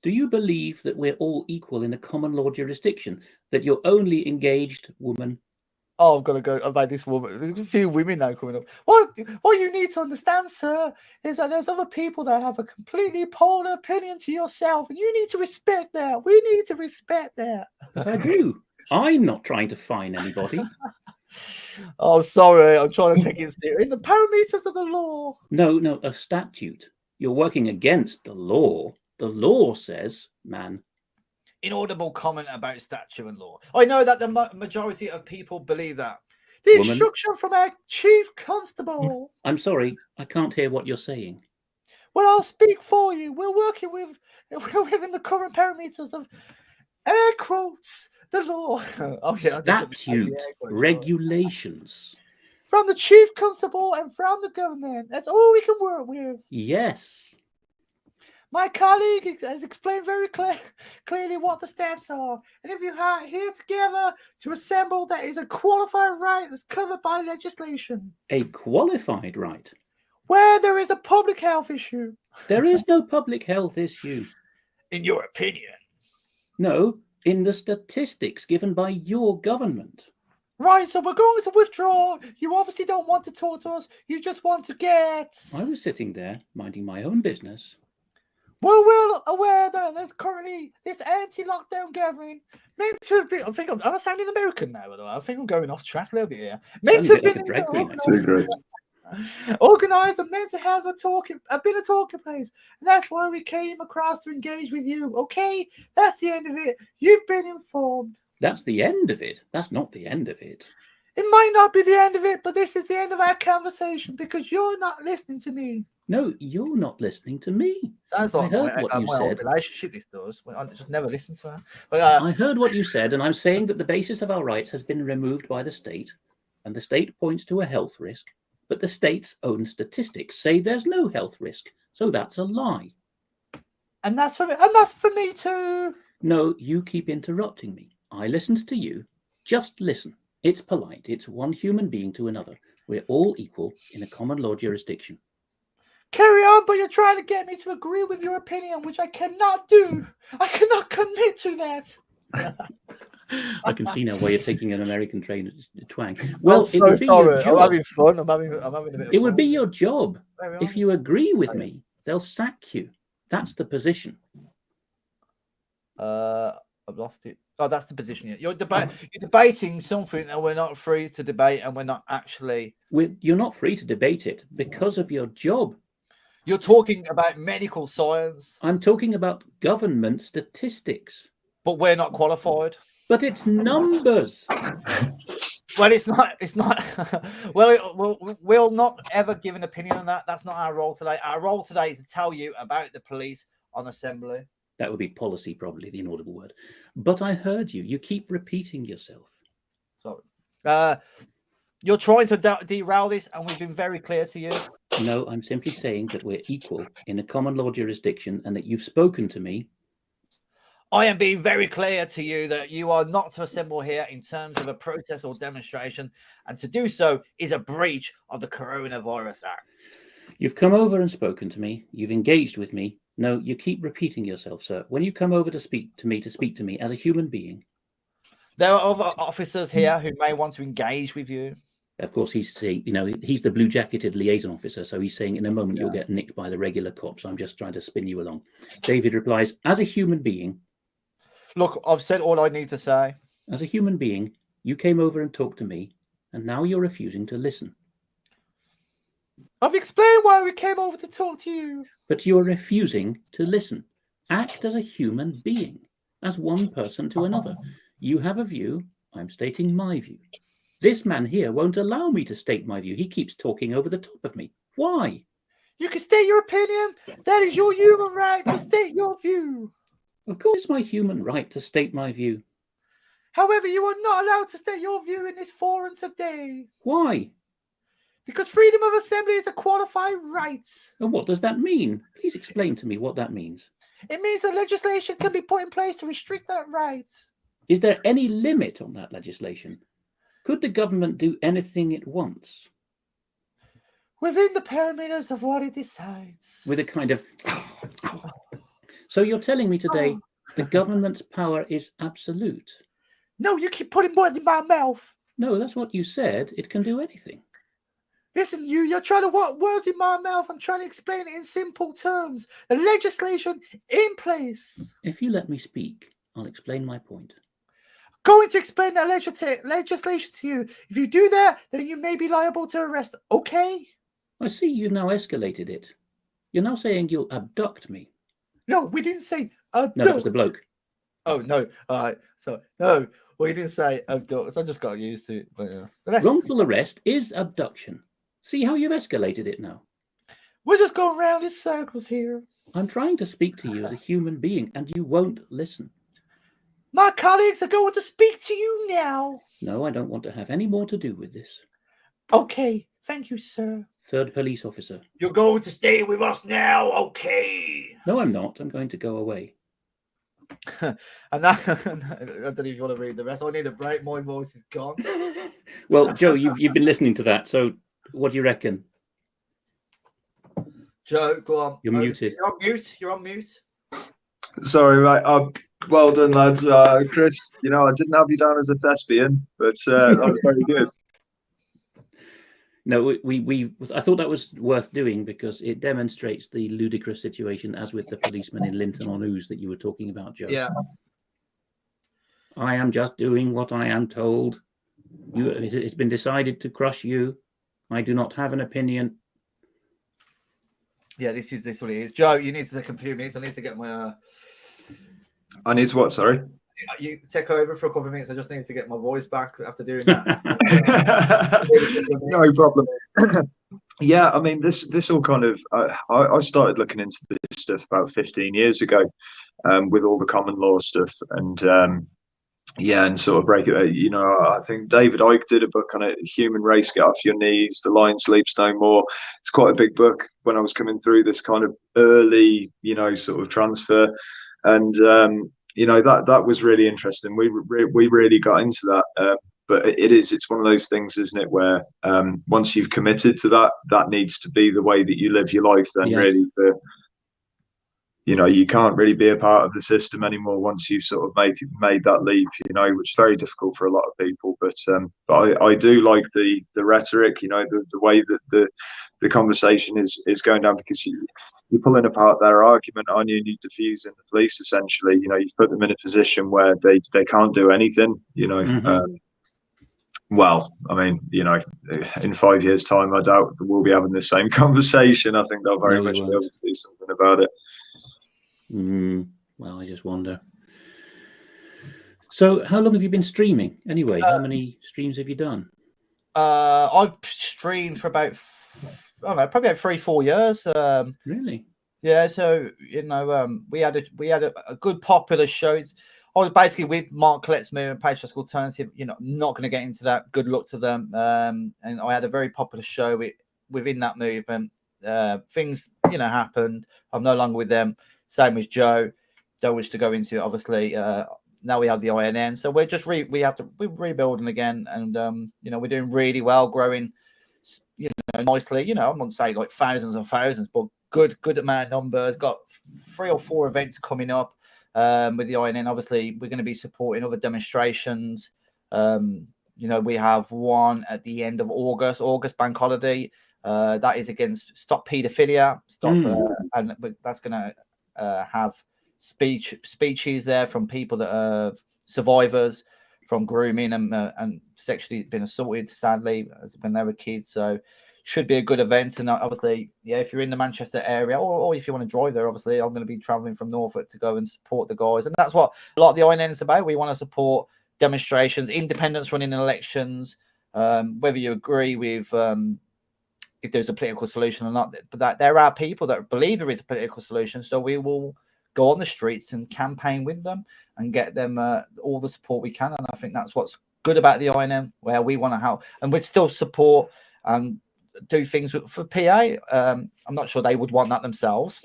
Do you believe that we're all equal in a common law jurisdiction? That you're only engaged, woman? Oh, I've got to go about this woman. There's a few women now coming up. What you need to understand, sir, is that there's other people that have a completely polar opinion to yourself, and you need to respect that. We need to respect that. But I do. I'm not trying to fine anybody. Oh, sorry. I'm trying to take it serious. In the parameters of the law. No, a statute. You're working against the law. The law says, man. Inaudible comment about statute and law. I know that the majority of people believe that. The instruction from our chief constable. I'm sorry, I can't hear what you're saying. Well, I'll speak for you. We're working within the current parameters of air quotes the law. Statute, regulations. From the chief constable and from the government. That's all we can work with. Yes. My colleague has explained very clearly what the steps are. And if you are here together to assemble, that is a qualified right that's covered by legislation. A qualified right? Where there is a public health issue. There is no public health issue. In your opinion? No, in the statistics given by your government. Right, so we're going to withdraw. You obviously don't want to talk to us. You just want to get... I was sitting there minding my own business. Well, we're aware that there's currently this anti-lockdown gathering meant to be... I'm sounding American now, by the way. I think I'm going off track a little bit here. Meant to Sounding a bit be like a drag queen, actually. Great. organised and meant to have a bit of talking place. And that's why we came across to engage with you. Okay, that's the end of it. You've been informed. That's the end of it. That's not the end of it. It might not be the end of it, but this is the end of our conversation because you're not listening to me. No, you're not listening to me. Sounds I like heard what you my old said. relationship. This does. I just never listen to her. But I heard what you said, and I'm saying that the basis of our rights has been removed by the state, and the state points to a health risk, but the state's own statistics say there's no health risk, so that's a lie. and that's for me. And that's for me too. No, you keep interrupting me. I listened to you. Just listen. It's polite. It's one human being to another. We're all equal in a common law jurisdiction. Carry on, but you're trying to get me to agree with your opinion, which I cannot do. I cannot commit to that. I can see now why you're taking an American train twang. Well, I'm so it would be your sorry. job. I'm having fun. I'm having a bit of It fun. would be your job. Very If honest. you agree with me, they'll sack you. That's the position. I've lost it. Oh, that's the position. You're debating something that we're not free to debate, and we're not actually. You're not free to debate it because of your job. You're talking about medical science, I'm talking about government statistics. but we're not qualified. But it's numbers. Well, it's not. It's not. We'll not ever give an opinion on that. That's not our role today. Our role today is to tell you about the police on assembly. That would be policy, probably the inaudible word. But I heard you. You keep repeating yourself. Sorry. You're trying to derail this, and we've been very clear to you. No, I'm simply saying that we're equal in a common law jurisdiction and that you've spoken to me. I am being very clear to you that you are not to assemble here in terms of a protest or demonstration, and to do so is a breach of the Coronavirus Act. You've come over and spoken to me. You've engaged with me. No, you keep repeating yourself, sir. When you come over to speak to me as a human being. There are other officers here who may want to engage with you. Of course, he's saying, he's the blue-jacketed liaison officer, so he's saying in a moment you'll get nicked by the regular cops. I'm just trying to spin you along. David replies, as a human being. Look, I've said all I need to say. As a human being, you came over and talked to me, and now you're refusing to listen. I've explained why we came over to talk to you. But you're refusing to listen. Act as a human being, as one person to another. You have a view. I'm stating my view. This man here won't allow me to state my view. He keeps talking over the top of me. Why? You can state your opinion. That is your human right to state your view. Of course, it's my human right to state my view. However, you are not allowed to state your view in this forum today. Why? Because freedom of assembly is a qualified right. And what does that mean? Please explain to me what that means. It means that legislation can be put in place to restrict that right. Is there any limit on that legislation? Could the government do anything it wants? Within the parameters of what it decides. With a kind of... So you're telling me today the government's power is absolute? No, you keep putting words in my mouth. No, that's what you said. It can do anything. Listen, you're trying to put words in my mouth. I'm trying to explain it in simple terms. The legislation in place. If you let me speak, I'll explain my point. Going to explain that legislation to you. If you do that, then you may be liable to arrest. Okay? I see you've now escalated it. You're now saying you'll abduct me. No, we didn't say abduct. No, that was the bloke. Oh, no. All right. So, no, we didn't say abduct. I just got used to it. But, yeah. Wrongful arrest is abduction. See how you've escalated it now? We're just going around in circles here. I'm trying to speak to you as a human being, and you won't listen. My colleagues are going to speak to you now. No, I don't want to have any more to do with this. Okay. Thank you, sir. Third police officer. You're going to stay with us now, okay? No, I'm not. I'm going to go away. And that, I don't know if you want to read the rest. I need a break. My voice is gone. Well, Joe, you've been listening to that. So what do you reckon? Joe, go on. You're muted. You're on mute. You're on mute. Sorry, right. Well done, lads. Chris, I didn't have you down as a thespian, but that was very good. No, I thought that was worth doing because it demonstrates the ludicrous situation, as with the policeman in Linton on Ouse that you were talking about, Joe. Yeah. I am just doing what I am told. It's been decided to crush you. I do not have an opinion. Yeah, this what it is. Joe, you need to take a few minutes. I need to get my. I need to what? Sorry. You take over for a couple of minutes. I just need to get my voice back after doing that. No problem. Yeah, I mean, this all kind of. I started looking into this stuff about 15 years ago, with all the common law stuff, and and sort of break it. I think David Icke did a book on it, Human Race, Get Off Your Knees, The Lion Sleeps No More. It's quite a big book when I was coming through this kind of early, sort of transfer. And, that was really interesting. We really got into that. But it's one of those things, isn't it, where once you've committed to that needs to be the way that you live your life then, yes. really, for you can't really be a part of the system anymore once you've sort of made that leap, which is very difficult for a lot of people. But I do like the rhetoric, the way that the conversation is going down, because you're pulling apart their argument, aren't you? And you're diffusing the police, essentially. You've put them in a position where they can't do anything, Mm-hmm. Well, I mean, in 5 years' time, I doubt we'll be having the same conversation. I think they'll very much be able to do something about it. Well, I just wonder. So, how long have you been streaming anyway? How many streams have you done? I've streamed for about, probably about 3-4 years. Really? Yeah. So we had a good popular show. I was basically with Mark Kletzmer and Patriotic Alternative. I'm not going to get into that. Good luck to them. And I had a very popular show within that movement. Things happened. I'm no longer with them. Same as Joe. Don't wish to go into it, obviously. Now we have the INN, so we're just we're rebuilding again, and we're doing really well, growing, nicely. I wouldn't say like thousands and thousands, but good amount of numbers. Got 3 or 4 events coming up with the INN. Obviously, we're going to be supporting other demonstrations. We have one at the end of August bank holiday. That is against Stop Paedophilia. And that's going to have speeches there from people that are survivors from grooming and sexually been assaulted, sadly, when they were kids. So should be a good event. And obviously, if you're in the Manchester area, or if you want to drive there, obviously I'm going to be traveling from Norfolk to go and support the guys. And that's what a lot of the INN is about. We want to support demonstrations, independents running elections, whether you agree with if there's a political solution or not, but that there are people that believe there is a political solution. So we will go on the streets and campaign with them and get them all the support we can. And I think that's what's good about the INM, where we want to help, and we still support and do things for PA. I'm not sure they would want that themselves.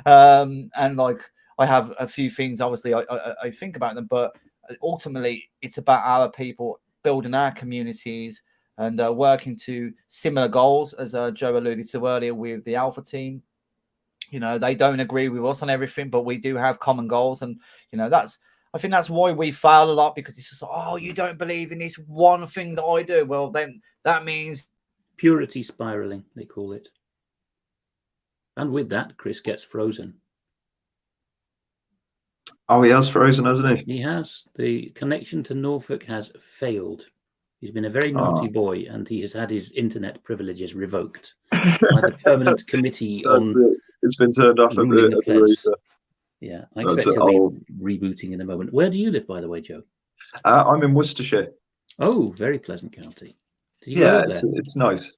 And like, I have a few things, obviously, I think about them, but ultimately it's about our people, building our communities, and working to similar goals, as Joe alluded to earlier with the Alpha team. They don't agree with us on everything, but we do have common goals. And, I think that's why we fail a lot, because it's just, oh, you don't believe in this one thing that I do. Well, then that means purity spiraling, they call it. And with that, Chris gets frozen. Oh, he has frozen, hasn't he? He has. The connection to Norfolk has failed. He's been a very naughty boy, and he has had his internet privileges revoked by the permanent committee on. It's been turned off at the router. Yeah, I expect he'll be rebooting in a moment. Where do you live, by the way, Joe? I'm in Worcestershire. Oh, very pleasant county. It's nice.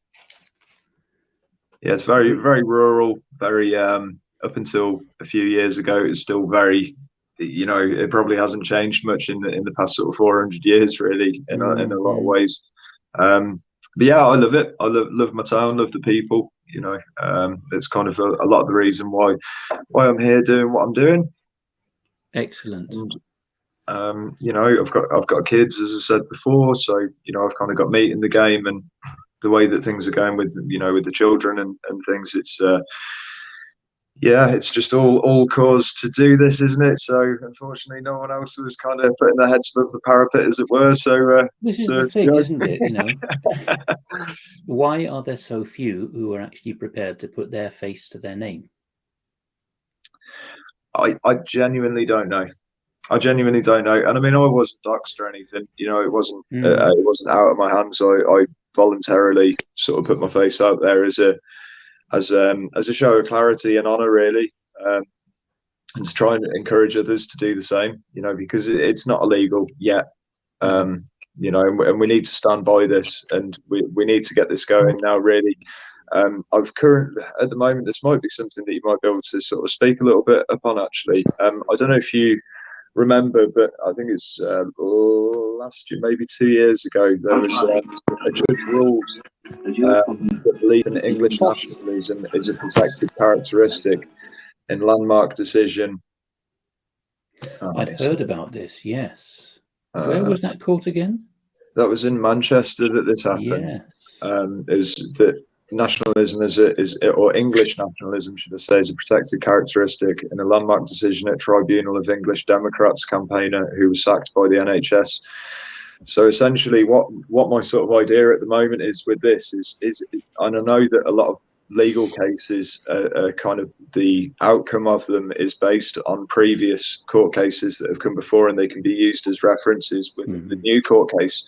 Yeah, it's very, very rural. Very up until a few years ago, it's still very. It probably hasn't changed much in the past sort of 400 years, really, in a lot of ways. But yeah, I love it. I love my town, love the people. It's kind of a lot of the reason why I'm here doing what I'm doing. Excellent. And, I've got kids, as I said before, so I've kind of got meat in the game, and the way that things are going with the children and things, it's Yeah, it's just all cause to do this, isn't it? So unfortunately, no one else was kind of putting their heads above the parapet, as it were. So This is so the it's thing, good. isn't it? You know, why are there so few who are actually prepared to put their face to their name? I genuinely don't know. I genuinely don't know. And I mean, I wasn't doxxed or anything. You know, it wasn't out of my hands. I voluntarily sort of put my face out there as a show of clarity and honour, really, and to try and encourage others to do the same. You know, because it's not illegal yet. You know, and we need to stand by this, and we need to get this going now, really. I've currently, at the moment, this might be something that you might be able to sort of speak a little bit upon, actually. I don't know if you remember, but I think it's last year, maybe 2 years ago, there was a judge ruled that belief in English nationalism is a protected characteristic in landmark decision. I'd heard about this, yes. Where was that court again? That was in Manchester that this happened. Yeah. Is that nationalism or English nationalism, should I say, is a protected characteristic in a landmark decision at Tribunal of English Democrats campaigner who was sacked by the NHS. So essentially, what my sort of idea at the moment is with this is, and I know that a lot of legal cases, kind of the outcome of them is based on previous court cases that have come before, and they can be used as references with the new court case.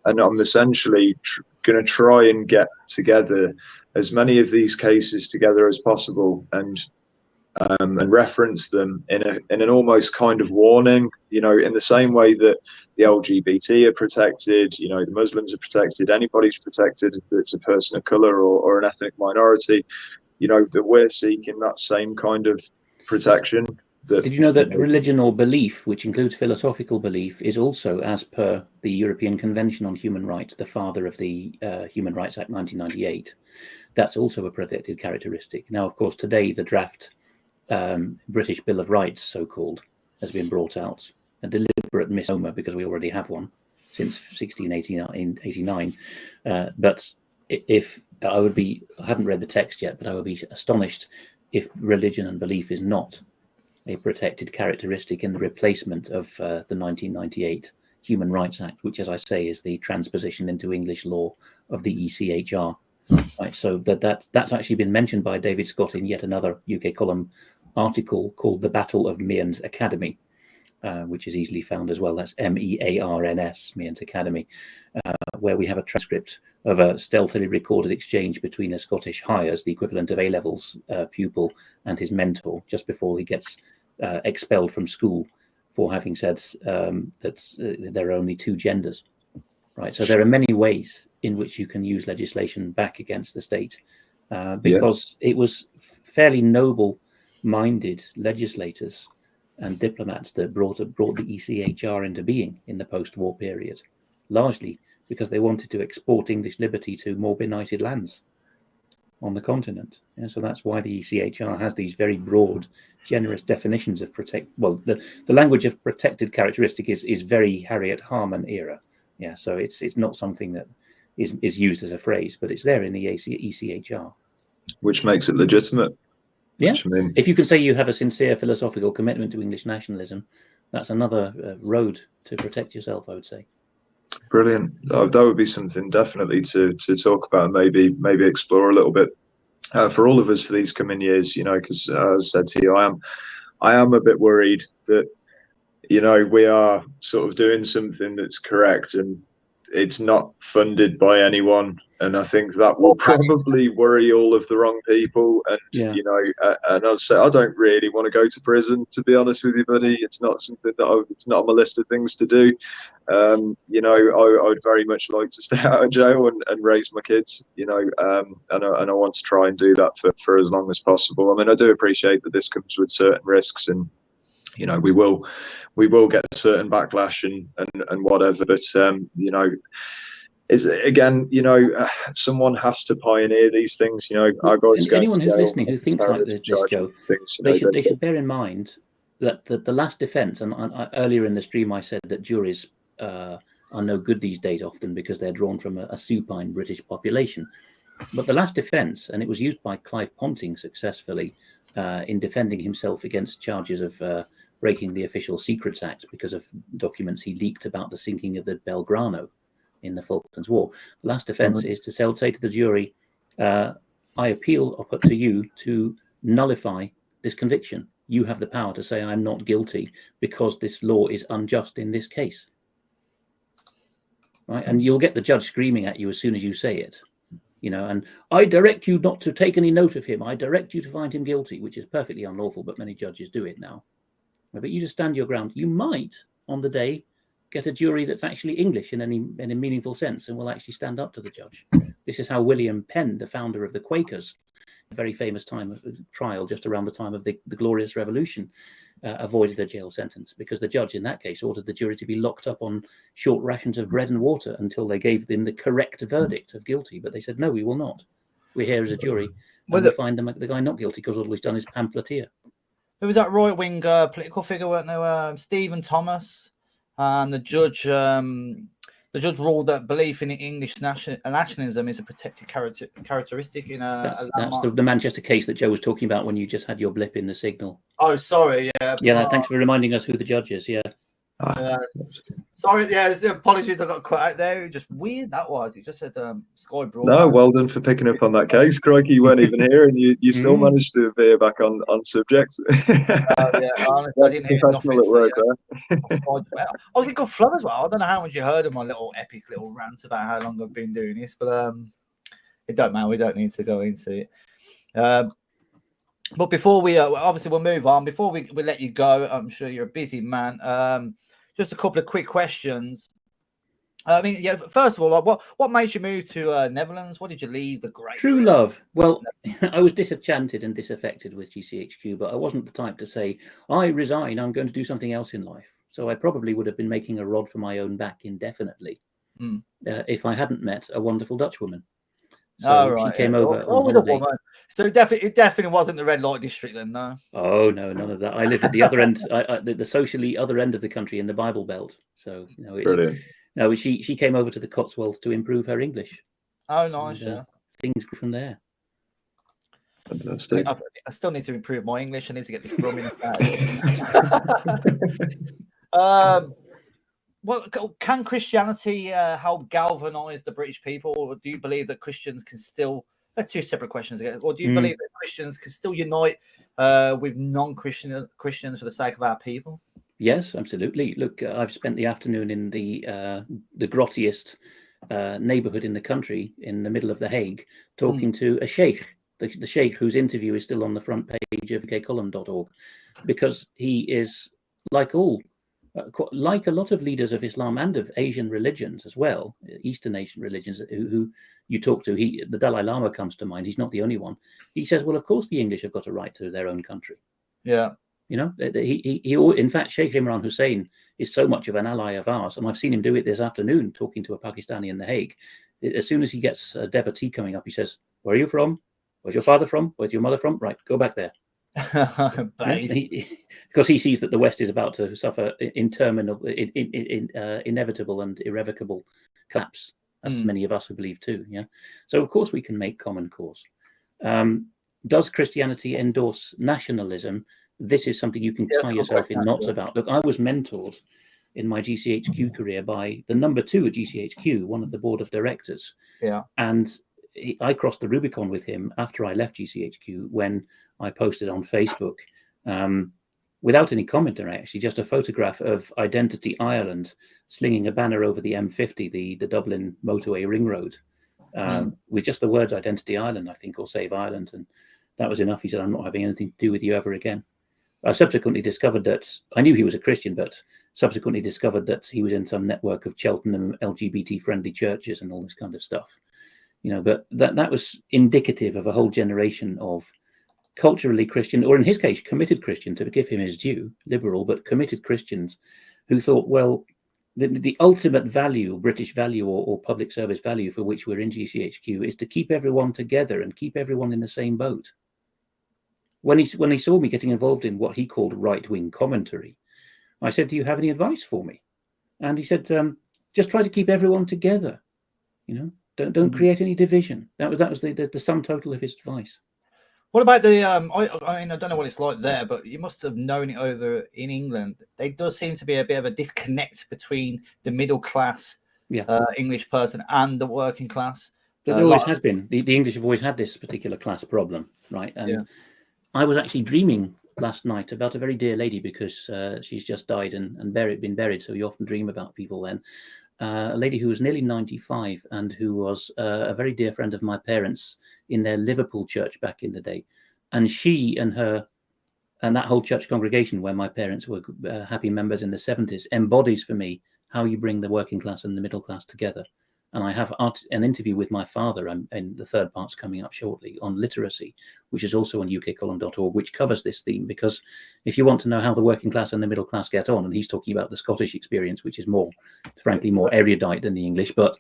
And I'm essentially going to try and get together as many of these cases together as possible, and reference them in an almost kind of warning, you know, in the same way that the LGBT are protected, you know, the Muslims are protected, anybody's protected that's a person of color or an ethnic minority, you know, that we're seeking that same kind of protection. Did you know that religion or belief, which includes philosophical belief, is also, as per the European Convention on Human Rights, the father of the Human Rights Act 1998? That's also a protected characteristic. Now, of course, today the draft British Bill of Rights, so-called, has been brought out. A deliberate misnomer, because we already have one since 1689. But if I haven't read the text yet, but I would be astonished if religion and belief is not a protected characteristic in the replacement of the 1998 Human Rights Act, which, as I say, is the transposition into English law of the ECHR. Right, so that's actually been mentioned by David Scott in yet another UK column article called "The Battle of Mearns Academy," which is easily found as well. That's MEARNS, Mearns Academy, where we have a transcript of a stealthily recorded exchange between a Scottish Highers, the equivalent of A-levels pupil, and his mentor just before he gets expelled from school for having said that there are only two genders. Right, so there are many ways in which you can use legislation back against the state, because it was fairly noble-minded legislators and diplomats that brought the ECHR into being in the post-war period, largely because they wanted to export English liberty to more benighted lands on the continent. And so that's why the ECHR has these very broad, generous definitions of the language of protected characteristic is very Harriet Harman era. Yeah, so it's not something that is used as a phrase, but it's there in the ECHR. Which makes it legitimate. Yeah, if you can say you have a sincere philosophical commitment to English nationalism, that's another road to protect yourself, I would say. Brilliant. That would be something definitely to talk about, and maybe explore a little bit for all of us for these coming years. You know, because as I said to you, I am a bit worried that, you know, we are sort of doing something that's correct and it's not funded by anyone. And I think that will probably worry all of the wrong people. And, you know, and I'll say, I don't really want to go to prison, to be honest with you, buddy. It's not something that it's not on my list of things to do. You know, I would very much like to stay out of jail and raise my kids, you know, and I want to try and do that for as long as possible. I mean, I do appreciate that this comes with certain risks, and, you know, we will get a certain backlash and whatever, but you know, is again, you know, someone has to pioneer these things. You know, our guys. Anyone who's listening who thinks like this, Joe, they should bear in mind that the last defence, and earlier in the stream I said that juries are no good these days often because they're drawn from a supine British population. But the last defence, and it was used by Clive Ponting successfully, in defending himself against charges of breaking the Official Secrets Act because of documents he leaked about the sinking of the Belgrano in the Falklands War. The last defense is to say to the jury, I appeal up to you to nullify this conviction. You have the power to say I'm not guilty because this law is unjust in this case. Right? And you'll get the judge screaming at you as soon as you say it. And I direct you not to take any note of him. I direct you to find him guilty, which is perfectly unlawful, but many judges do it now. But you just stand your ground. You might, on the day, get a jury that's actually English in a meaningful sense and will actually stand up to the judge. This is how William Penn, the founder of the Quakers, a very famous time of trial just around the time of the Glorious Revolution, avoided a jail sentence because the judge in that case ordered the jury to be locked up on short rations of bread and water until they gave them the correct verdict of guilty. But they said, no, we will not. We're here as a jury. And we find the guy not guilty because all he's done is pamphleteer. There was that right-wing political figure, weren't there? Stephen Thomas, and the judge ruled that belief in English nationalism is a protected characteristic in a that's the Manchester case that Joe was talking about when you just had your blip in the signal. Oh, sorry. Yeah. Yeah. Thanks for reminding us who the judge is. Yeah. Sorry. Yeah. Apologies. I got cut out there. Just weird that was. It just said Sky Broadband. No, well done for picking up on that case, Crikey. You weren't even here, and you still managed to veer back on subject. Yeah, honestly, I didn't hear nothing. At work there. I was a good flow as well. I don't know how much you heard of my little epic little rant about how long I've been doing this, but it don't matter. We don't need to go into it. But before we obviously we'll move on. Before we let you go, I'm sure you're a busy man. Just a couple of quick questions. I mean, yeah. First of all, what made you move to Netherlands? What did you leave the great? True love. Well, I was disenchanted and disaffected with GCHQ, but I wasn't the type to say, I resign, I'm going to do something else in life. So I probably would have been making a rod for my own back indefinitely if I hadn't met a wonderful Dutch woman. So she came over. Was a woman. So it definitely wasn't the red light district then, no. Oh no, none of that. I lived at the other end, the socially other end of the country in the Bible Belt. So it's brilliant. No, she came over to the Cotswolds to improve her English. Oh, nice. And, things grew from there. Fantastic. I still need to improve my English. I need to get this brumming out. Well, can Christianity help galvanize the British people, or do you believe that Christians can still? Two separate questions again. Or do you believe that Christians can still unite with non-Christians for the sake of our people? Yes, absolutely. Look, I've spent the afternoon in the grottiest neighbourhood in the country, in the middle of The Hague, talking to a sheikh, the sheikh whose interview is still on the front page of ukcolumn.org, because he is like like a lot of leaders of Islam and of Asian religions as well, Eastern Asian religions who you talk to. The Dalai Lama comes to mind. He's not the only one. He says, well, of course the English have got a right to their own country. Yeah. In fact, Sheikh Imran Hussein is so much of an ally of ours, and I've seen him do it this afternoon, talking to a Pakistani in The Hague. As soon as he gets a devotee coming up, he says, where are you from? Where's your father from? Where's your mother from? Right, go back there. Because he sees that the West is about to suffer inevitable and irrevocable collapse, as many of us who believe too. Yeah, so of course we can make common cause. Does Christianity endorse nationalism? This is something you can tie yourself in knots about. Look, I was mentored in my GCHQ career by the number 2 at GCHQ, one of the board of directors. Yeah, and I crossed the Rubicon with him after I left GCHQ when I posted on Facebook, without any commentary, actually, just a photograph of Identity Ireland slinging a banner over the M50, the Dublin motorway ring road, with just the words Identity Ireland, I think, or Save Ireland. And that was enough. He said, I'm not having anything to do with you ever again. I subsequently discovered that I knew he was a Christian, but subsequently discovered that he was in some network of Cheltenham LGBT-friendly churches and all this kind of stuff. But that was indicative of a whole generation of culturally Christian, or in his case, committed Christian, to give him his due, liberal, but committed Christians who thought, well, the ultimate value, British value or public service value for which we're in GCHQ is to keep everyone together and keep everyone in the same boat. When he saw me getting involved in what he called right-wing commentary, I said, do you have any advice for me? And he said, just try to keep everyone together. Don't create any division. That was the sum total of his advice. What about the? I mean, I don't know what it's like there, but you must have known it over in England. There does seem to be a bit of a disconnect between the middle class English person and the working class. There always has been. The English have always had this particular class problem, right? And I was actually dreaming last night about a very dear lady, because she's just died and been buried. So you often dream about people then. A lady who was nearly 95 and who was a very dear friend of my parents in their Liverpool church back in the day. And she and her and that whole church congregation, where my parents were happy members in the 70s, embodies for me how you bring the working class and the middle class together. And I have an interview with my father, and the third part's coming up shortly, on literacy, which is also on ukcolumn.org, which covers this theme. Because if you want to know how the working class and the middle class get on, and he's talking about the Scottish experience, which is frankly more erudite than the English, but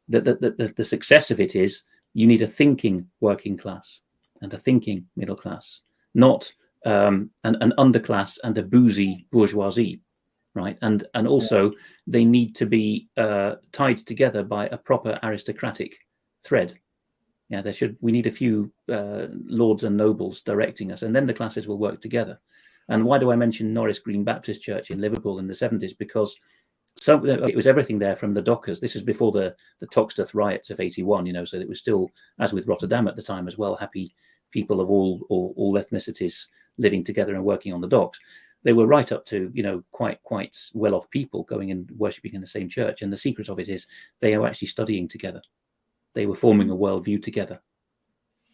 the success of it is you need a thinking working class and a thinking middle class, not an underclass and a boozy bourgeoisie. Right, and also they need to be tied together by a proper aristocratic thread. Yeah, we need a few lords and nobles directing us, and then the classes will work together. And why do I mention Norris Green Baptist Church in Liverpool in the 70s? Because it was everything there, from the Dockers. This is before the Toxteth riots of 81. So it was still, as with Rotterdam at the time as well, happy people of all ethnicities living together and working on the docks. They were right up to, quite well-off people going and worshipping in the same church. And the secret of it is they were actually studying together. They were forming a worldview together.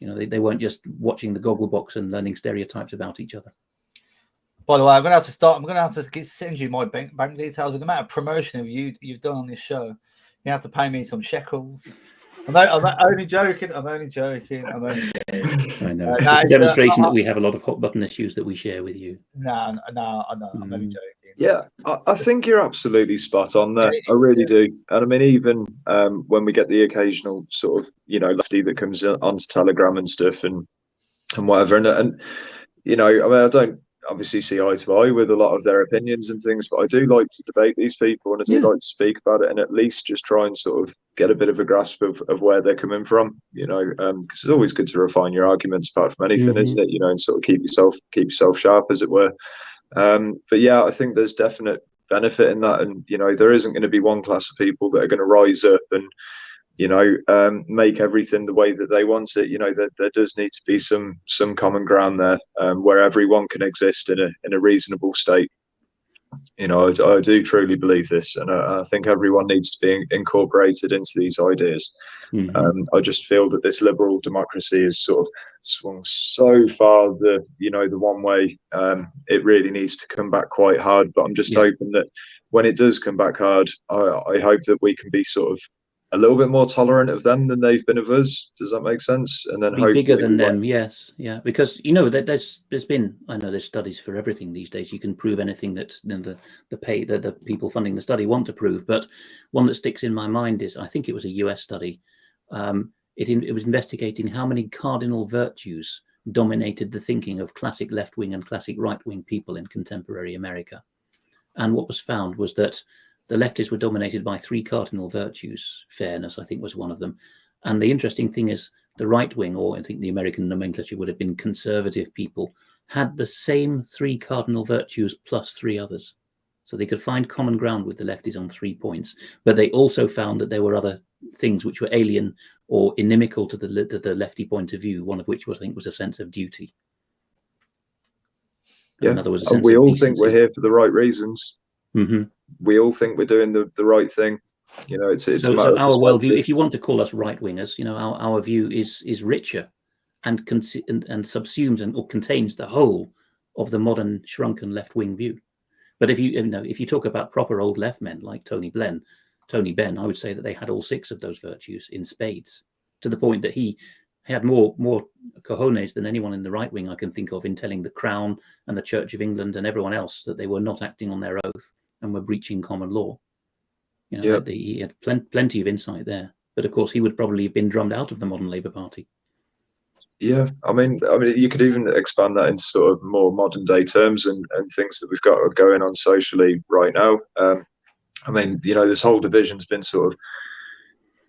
They weren't just watching the Gogglebox and learning stereotypes about each other. By the way, I'm going to have to send you my bank details. With the amount of promotion you've done on this show, you have to pay me some shekels. I'm only joking. I know. I know. It's a demonstration that we have a lot of hot button issues that we share with you. No, I know. I'm only joking. Yeah, I think you're absolutely spot on there. I really do. And I mean, even when we get the occasional sort of, lefty that comes onto Telegram and stuff and whatever, and I mean, I don't obviously see eye to eye with a lot of their opinions and things, but I do like to debate these people, and I do like to speak about it, and at least just try and sort of get a bit of a grasp of where they're coming from, because it's always good to refine your arguments apart from anything, isn't it? And sort of keep yourself sharp, as it were. But yeah, I think there's definite benefit in that, and there isn't going to be one class of people that are going to rise up and make everything the way that they want it. There does need to be some common ground there, where everyone can exist in a reasonable state. I do truly believe this, and I think everyone needs to be incorporated into these ideas. I just feel that this liberal democracy is sort of swung so far the one way. It really needs to come back quite hard, but I'm just hoping that when it does come back hard, I hope that we can be sort of a little bit more tolerant of them than they've been of us. Does that make sense? And then be bigger than them. Yes, yeah. Because there's been, I know there's studies for everything these days. You can prove anything that the people funding the study want to prove. But one that sticks in my mind is, I think it was a US study. It was investigating how many cardinal virtues dominated the thinking of classic left-wing and classic right-wing people in contemporary America. And what was found was that the leftists were dominated by 3 cardinal virtues. Fairness, I think, was one of them. And the interesting thing is the right wing, or I think the American nomenclature would have been conservative people, had the same 3 cardinal virtues plus 3 others. So they could find common ground with the lefties on 3 points. But they also found that there were other things which were alien or inimical to the lefty point of view, one of which was, I think, was a sense of duty. Yeah, another was a sense we of all decency. think we're here for the right reasons. We all think we're doing the right thing. It's so our worldview, if you want to call us right wingers, our view is richer and subsumes or contains the whole of the modern shrunken left wing view. But if you talk about proper old left men like Tony Benn, I would say that they had all 6 of those virtues in spades, to the point that he had more cojones than anyone in the right wing I can think of in telling the Crown and the Church of England and everyone else that they were not acting on their oath and were breaching common law. He had plenty of insight there. But of course, he would probably have been drummed out of the modern Labour Party. Yeah, I mean, you could even expand that into sort of more modern day terms and things that we've got going on socially right now. This whole division's been sort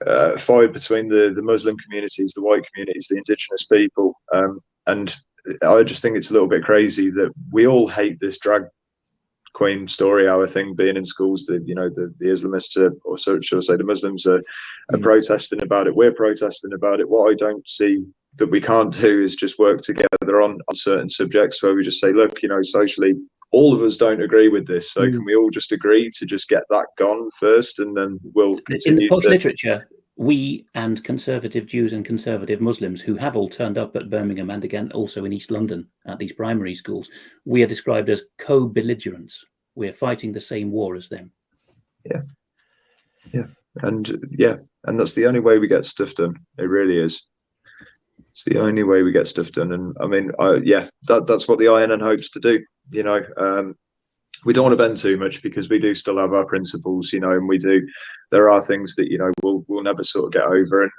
of fired between the Muslim communities, the white communities, the indigenous people. And I just think it's a little bit crazy that we all hate this drag queen story hour thing being in schools. The Islamists or should I say the Muslims are protesting about it. We're protesting about it. What I don't see that we can't do is just work together on certain subjects where we just say, look, socially, all of us don't agree with this, so can we all just agree to just get that gone first, and then we'll continue. In the posh literature, we and conservative Jews and conservative Muslims who have all turned up at Birmingham and again also in East London at these primary schools, we are described as co-belligerents. We're fighting the same war as them. And that's the only way we get stuff done. It really is. It's the only way we get stuff done. And I mean, that's what the INN hopes to do. We don't want to bend too much because we do still have our principles, and there are things that, we'll never sort of get over, and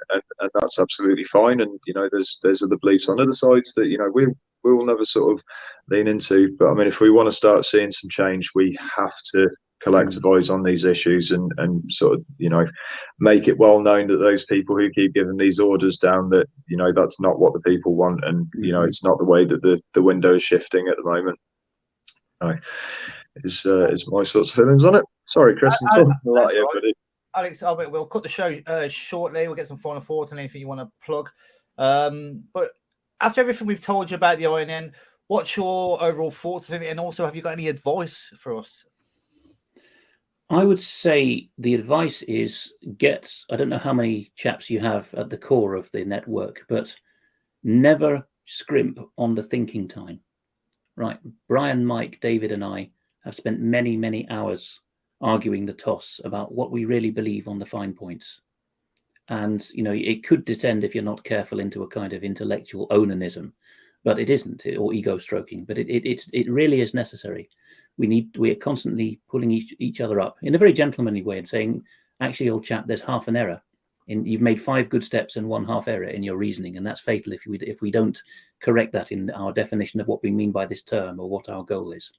that's absolutely fine. And, there's other beliefs on other sides that, we will never sort of lean into. But I mean, if we want to start seeing some change, we have to collectivize on these issues and sort of, make it well known that those people who keep giving these orders down, that, that's not what the people want. And, it's not the way that the window is shifting at the moment. Is my sorts of feelings on it. Sorry, Chris, I'm talking a lot here, buddy. Alex, we'll cut the show shortly. We'll get some final thoughts and anything you want to plug. But after everything we've told you about the INN, what's your overall thoughts of it? And also, have you got any advice for us? I would say the advice is I don't know how many chaps you have at the core of the network, but never scrimp on the thinking time. Right. Brian, Mike, David, and I have spent many, many hours arguing the toss about what we really believe on the fine points. And, it could descend, if you're not careful, into a kind of intellectual onanism, but it isn't, or ego stroking, but it really is necessary. We are constantly pulling each other up in a very gentlemanly way and saying, actually, old chap, there's half an error. You've made 5 good steps and 1 half error in your reasoning, and that's fatal if we don't correct that in our definition of what we mean by this term or what our goal is.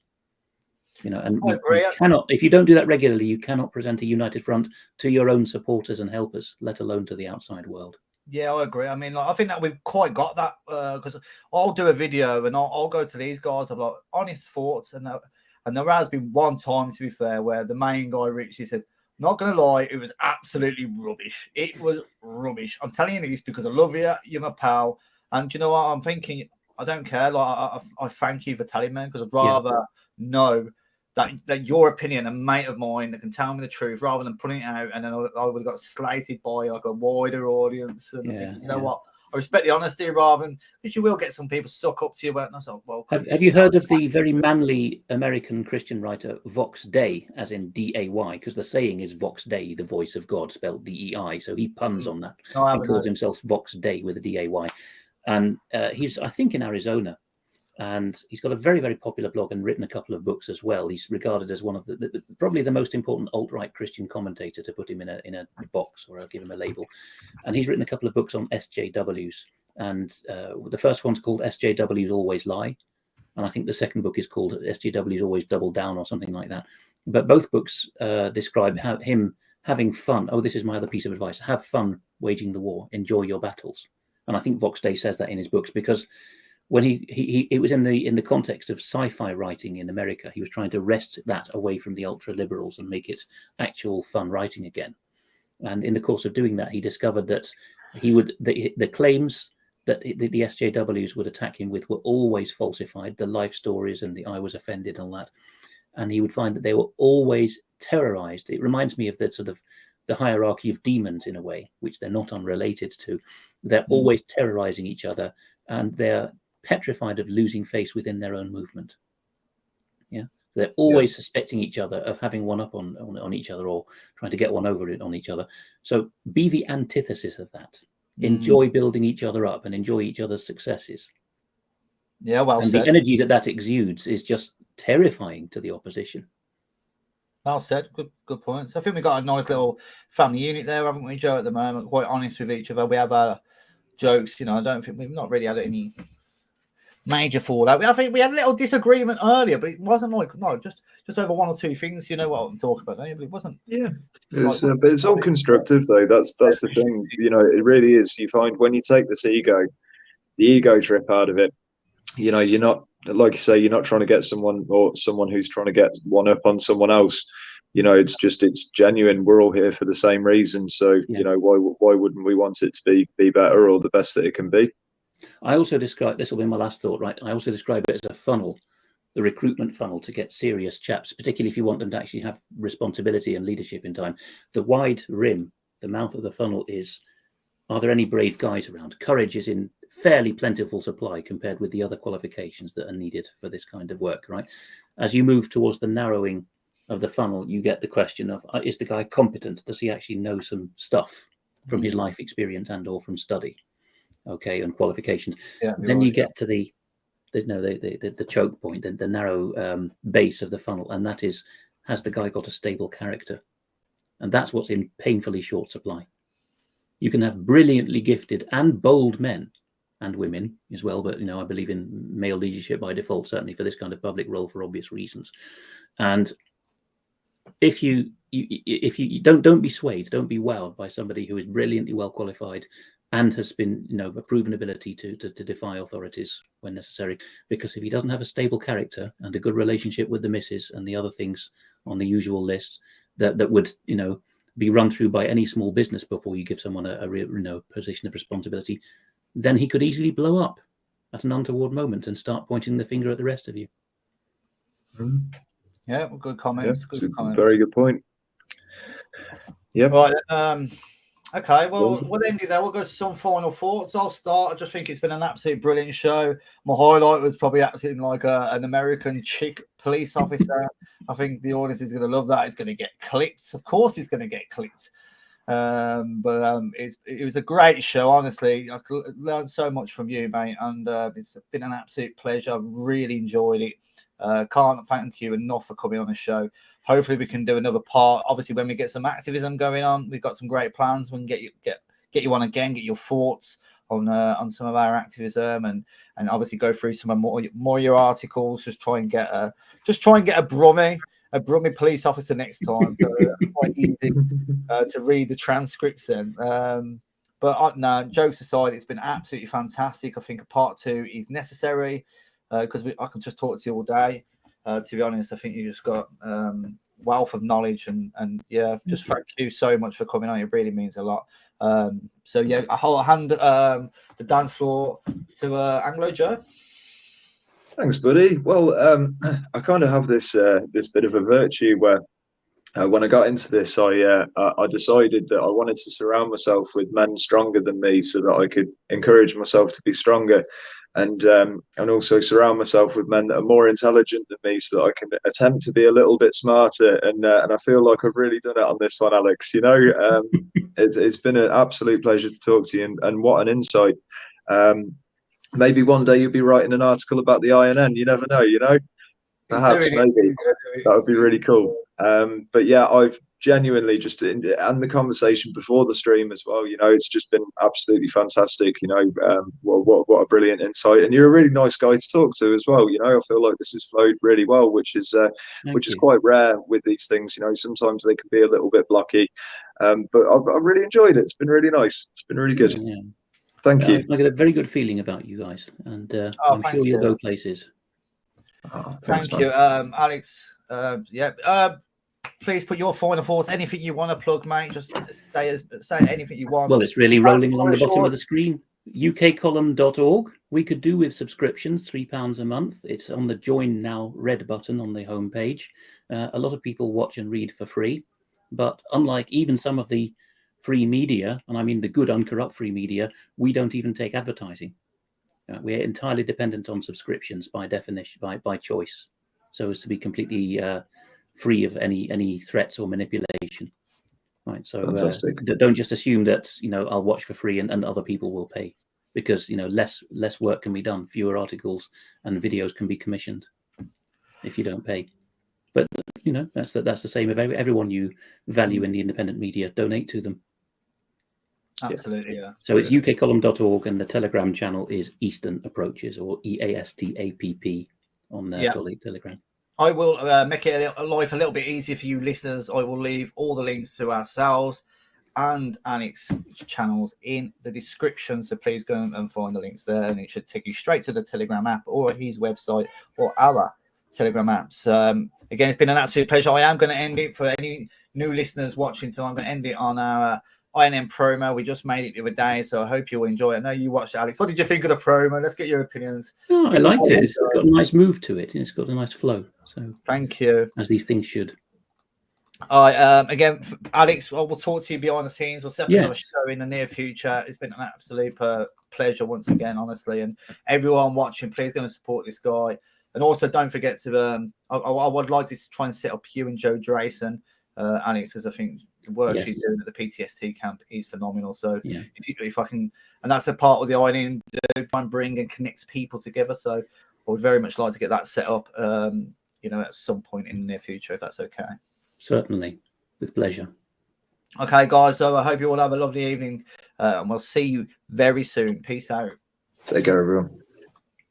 And you cannot, if you don't do that regularly, you cannot present a united front to your own supporters and helpers, let alone to the outside world. Yeah, I agree. I mean, I think that we've quite got that because I'll do a video and I'll go to these guys. I'm like, honest thoughts, and there has been one time, to be fair, where the main guy Richie said, not going to lie, it was absolutely rubbish. It was rubbish. I'm telling you this because I love you. You're my pal. And do you know what? I'm thinking, I don't care. Like, I thank you for telling me, because I'd rather know that your opinion, a mate of mine that can tell me the truth, rather than putting it out and then I would have got slated by like a wider audience. And thinking, you know what? I respect the honesty rather than, because you will get some people suck up to you. And I thought, well, have you heard of the very manly American Christian writer Vox Dei, as in D-A-Y, because the saying is Vox Dei, the voice of God, spelled D-E-I. So he puns on that and calls himself Vox Dei with a D-A-Y. And he's, I think, in Arizona. And he's got a very, very popular blog and written a couple of books as well. He's regarded as one of probably the most important alt-right Christian commentator, to put him in a box, or I'll give him a label. And he's written a couple of books on SJWs. And the first one's called SJWs Always Lie. And I think the second book is called SJWs Always Double Down, or something like that. But both books describe him having fun. Oh, this is my other piece of advice. Have fun waging the war. Enjoy your battles. And I think Vox Dei says that in his books, because when it was in the context of sci-fi writing in America, he was trying to wrest that away from the ultra liberals and make it actual fun writing again. And in the course of doing that, he discovered that the claims that the SJWs would attack him with were always falsified, the life stories and the I was offended and all that. And he would find that they were always terrorized. It reminds me of the sort of the hierarchy of demons in a way, which they're not unrelated to. They're always terrorizing each other, and they're petrified of losing face within their own movement. They're always suspecting each other of having one up on each other, or trying to get one over it on each other. So be the antithesis of that. Enjoy building each other up and enjoy each other's successes. Yeah, well and said. The energy that exudes is just terrifying to the opposition. Well said. Good point. So I think we've got a nice little family unit there, haven't we, Joe, at the moment? Quite honest with each other. We have our jokes, I don't think we've not really had any major fallout. I think we had a little disagreement earlier, but it wasn't just over 1 or 2 things. You know what I'm talking about, don't you? But it wasn't. Yeah, but it's all constructive though. That's the thing. It really is. You find when you take this ego ego trip out of it. You know, you're not, like you say, you're not trying to get someone who's trying to get one up on someone else. You know, it's genuine. We're all here for the same reason. So, Yeah. you know, why wouldn't we want it to be better or the best that it can be? I also describe, this will be my last thought, right? I also describe it as a funnel, the recruitment funnel to get serious chaps, particularly if you want them to actually have responsibility and leadership in time. The wide rim, the mouth of the funnel is, are there any brave guys around? Courage is in fairly plentiful supply compared with the other qualifications that are needed for this kind of work, right? As you move towards the narrowing of the funnel, you get the question of, is the guy competent? Does he actually know some stuff from his life experience and or from study? Okay, and qualifications. Then you get to the choke point, the narrow base of the funnel, and that is, has the guy got a stable character? And that's what's in painfully short supply. You can have brilliantly gifted and bold men and women as well, but I believe in male leadership by default, certainly for this kind of public role for obvious reasons. And if you don't be swayed, don't be wowed by somebody who is brilliantly well qualified and has been, a proven ability to defy authorities when necessary. Because if he doesn't have a stable character and a good relationship with the missus and the other things on the usual list that would, be run through by any small business before you give someone a real, position of responsibility, then he could easily blow up at an untoward moment and start pointing the finger at the rest of you. Yeah, well, good comments. Yeah, good comments. Very good point. Yeah. Right. Okay, well, we'll end it there. We'll go to some final thoughts. I'll start. I just think it's been an absolutely brilliant show. My highlight was probably acting like an American chick police officer. I think the audience is going to love that. It's going to get clipped. Of course, it's going to get clipped. It was a great show, honestly. I learned so much from you, mate, and it's been an absolute pleasure. I really enjoyed it. Can't thank you enough for coming on the show. Hopefully we can do another part. Obviously, when we get some activism going on, we've got some great plans. We can get you on again, get your thoughts on some of our activism, and obviously go through some more your articles. Just try and get a Brummie police officer next time. So quite easy to read the transcripts then. But no, jokes aside, it's been absolutely fantastic. I think a part 2 is necessary because I can just talk to you all day. To be honest, I think you just got wealth of knowledge and just thank you so much for coming on. It really means a lot. So yeah, I'll hand the dance floor to Anglo Joe. Thanks, buddy. Well, I kind of have this bit of a virtue where when I got into this, I decided that I wanted to surround myself with men stronger than me so that I could encourage myself to be stronger. And also surround myself with men that are more intelligent than me, so that I can attempt to be a little bit smarter. And I feel like I've really done it on this one, Alex. It's been an absolute pleasure to talk to you, and what an insight. Maybe one day you'll be writing an article about the INN. You never know. Perhaps maybe that would be really cool. But yeah, I've genuinely and the conversation before the stream as well, it's just been absolutely fantastic. What a brilliant insight, and you're a really nice guy to talk to as well. I feel like this has flowed really well, which is quite rare with these things. Sometimes they can be a little bit blocky, but I've really enjoyed it. It's been really nice. It's been really good. Yeah. Thank you. I get a very good feeling about you guys, and I'm sure you'll go places. Thank you, Alex. Please put your final thoughts. Anything you want to plug, mate. Just say anything you want. Well, it's really rolling along the bottom of the screen. ukcolumn.org. We could do with subscriptions, £3 a month. It's on the Join Now red button on the homepage. A lot of people watch and read for free, but unlike even some of the free media, and I mean the good, uncorrupt free media, we don't even take advertising. We're entirely dependent on subscriptions by definition, by choice, so as to be completely free of any threats or manipulation. Right. So don't just assume that I'll watch for free and other people will pay, because less work can be done, fewer articles and videos can be commissioned if you don't pay. But that's the same of everyone you value in the independent media. Donate to them. Absolutely, yeah. So it's ukcolumn.org, and the Telegram channel is Eastern Approaches, or EASTAPP on Telegram. I will make it life a little bit easier for you listeners. I will leave all the links to ourselves and Alex channels in the description. So please go and find the links there, and it should take you straight to the Telegram app or his website or our Telegram apps. Again, it's been an absolute pleasure. I am going to end it for any new listeners watching. So I'm going to end it on our INN promo. We just made it the other day, so I hope you'll enjoy it. I know you watched it, Alex. What did you think of the promo? Let's get your opinions. Oh, I liked it. It's got a nice move to it, and it's got a nice flow. So thank you. As these things should. Again, Alex, we'll talk to you behind the scenes. We'll set up another show in the near future. It's been an absolute pleasure once again, honestly. And everyone watching, please go and support this guy. And also, don't forget to. I would like to try and set up you and Joe Drayson, Alex, because I think the work she's doing at the PTSD camp is phenomenal. So if I can, and that's a part of the INN, try and bring and connects people together. So I would very much like to get that set up, at some point in the near future, if that's okay. Certainly, with pleasure. Okay, guys. So I hope you all have a lovely evening, and we'll see you very soon. Peace out. Take care, everyone.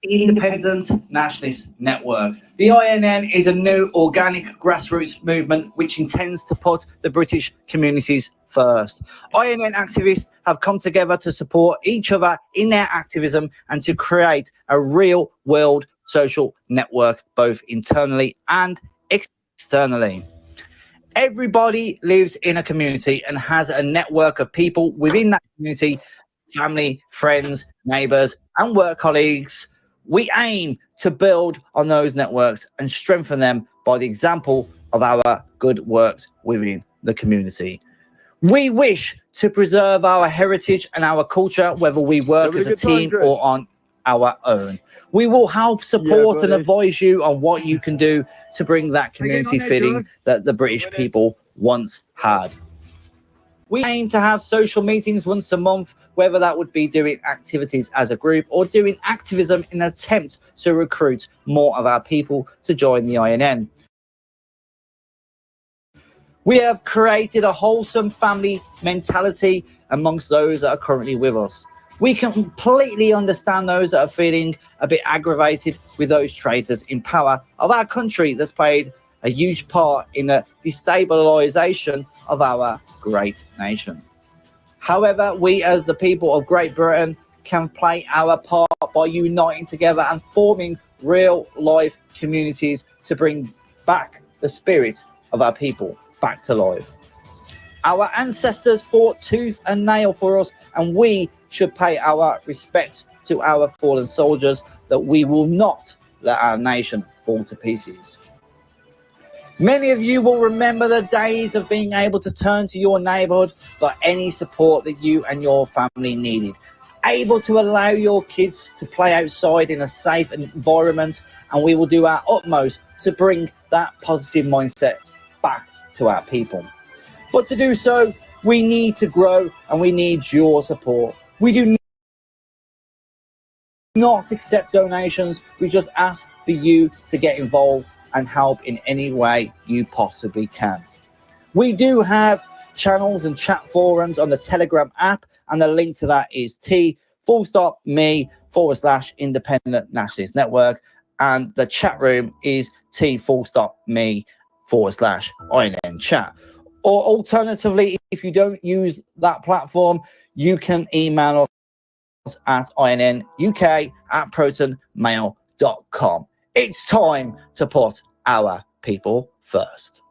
Independent Nationalist Network. The INN is a new organic grassroots movement which intends to put the British communities first. INN activists have come together to support each other in their activism and to create a real world social network, both internally and externally. Everybody lives in a community and has a network of people within that community, family, friends, neighbours, and work colleagues. We aim to build on those networks and strengthen them by the example of our good works within the community. We wish to preserve our heritage and our culture, whether we work as a team or on our own. We will help support and advise you on what you can do to bring that community feeling that the British people once had. We aim to have social meetings once a month, whether that would be doing activities as a group or doing activism in an attempt to recruit more of our people to join the INN. We have created a wholesome family mentality amongst those that are currently with us. We can completely understand those that are feeling a bit aggravated with those traitors in power of our country that's played a huge part in the destabilisation of our great nation. However, we as the people of Great Britain can play our part by uniting together and forming real life communities to bring back the spirit of our people back to life. Our ancestors fought tooth and nail for us, and we should pay our respects to our fallen soldiers, that we will not let our nation fall to pieces. Many of you will remember the days of being able to turn to your neighbourhood for any support that you and your family needed, able to allow your kids to play outside in a safe environment, and we will do our utmost to bring that positive mindset back to our people. But to do so, we need to grow and we need your support. We do not accept donations. We just ask for you to get involved and help in any way you possibly can. We do have channels and chat forums on the Telegram app, and the link to that is t.me/Independent Nationalist Network, and the chat room is t.me/INN chat. Or alternatively, if you don't use that platform, you can email us at innuk@protonmail.com. It's time to put our people first.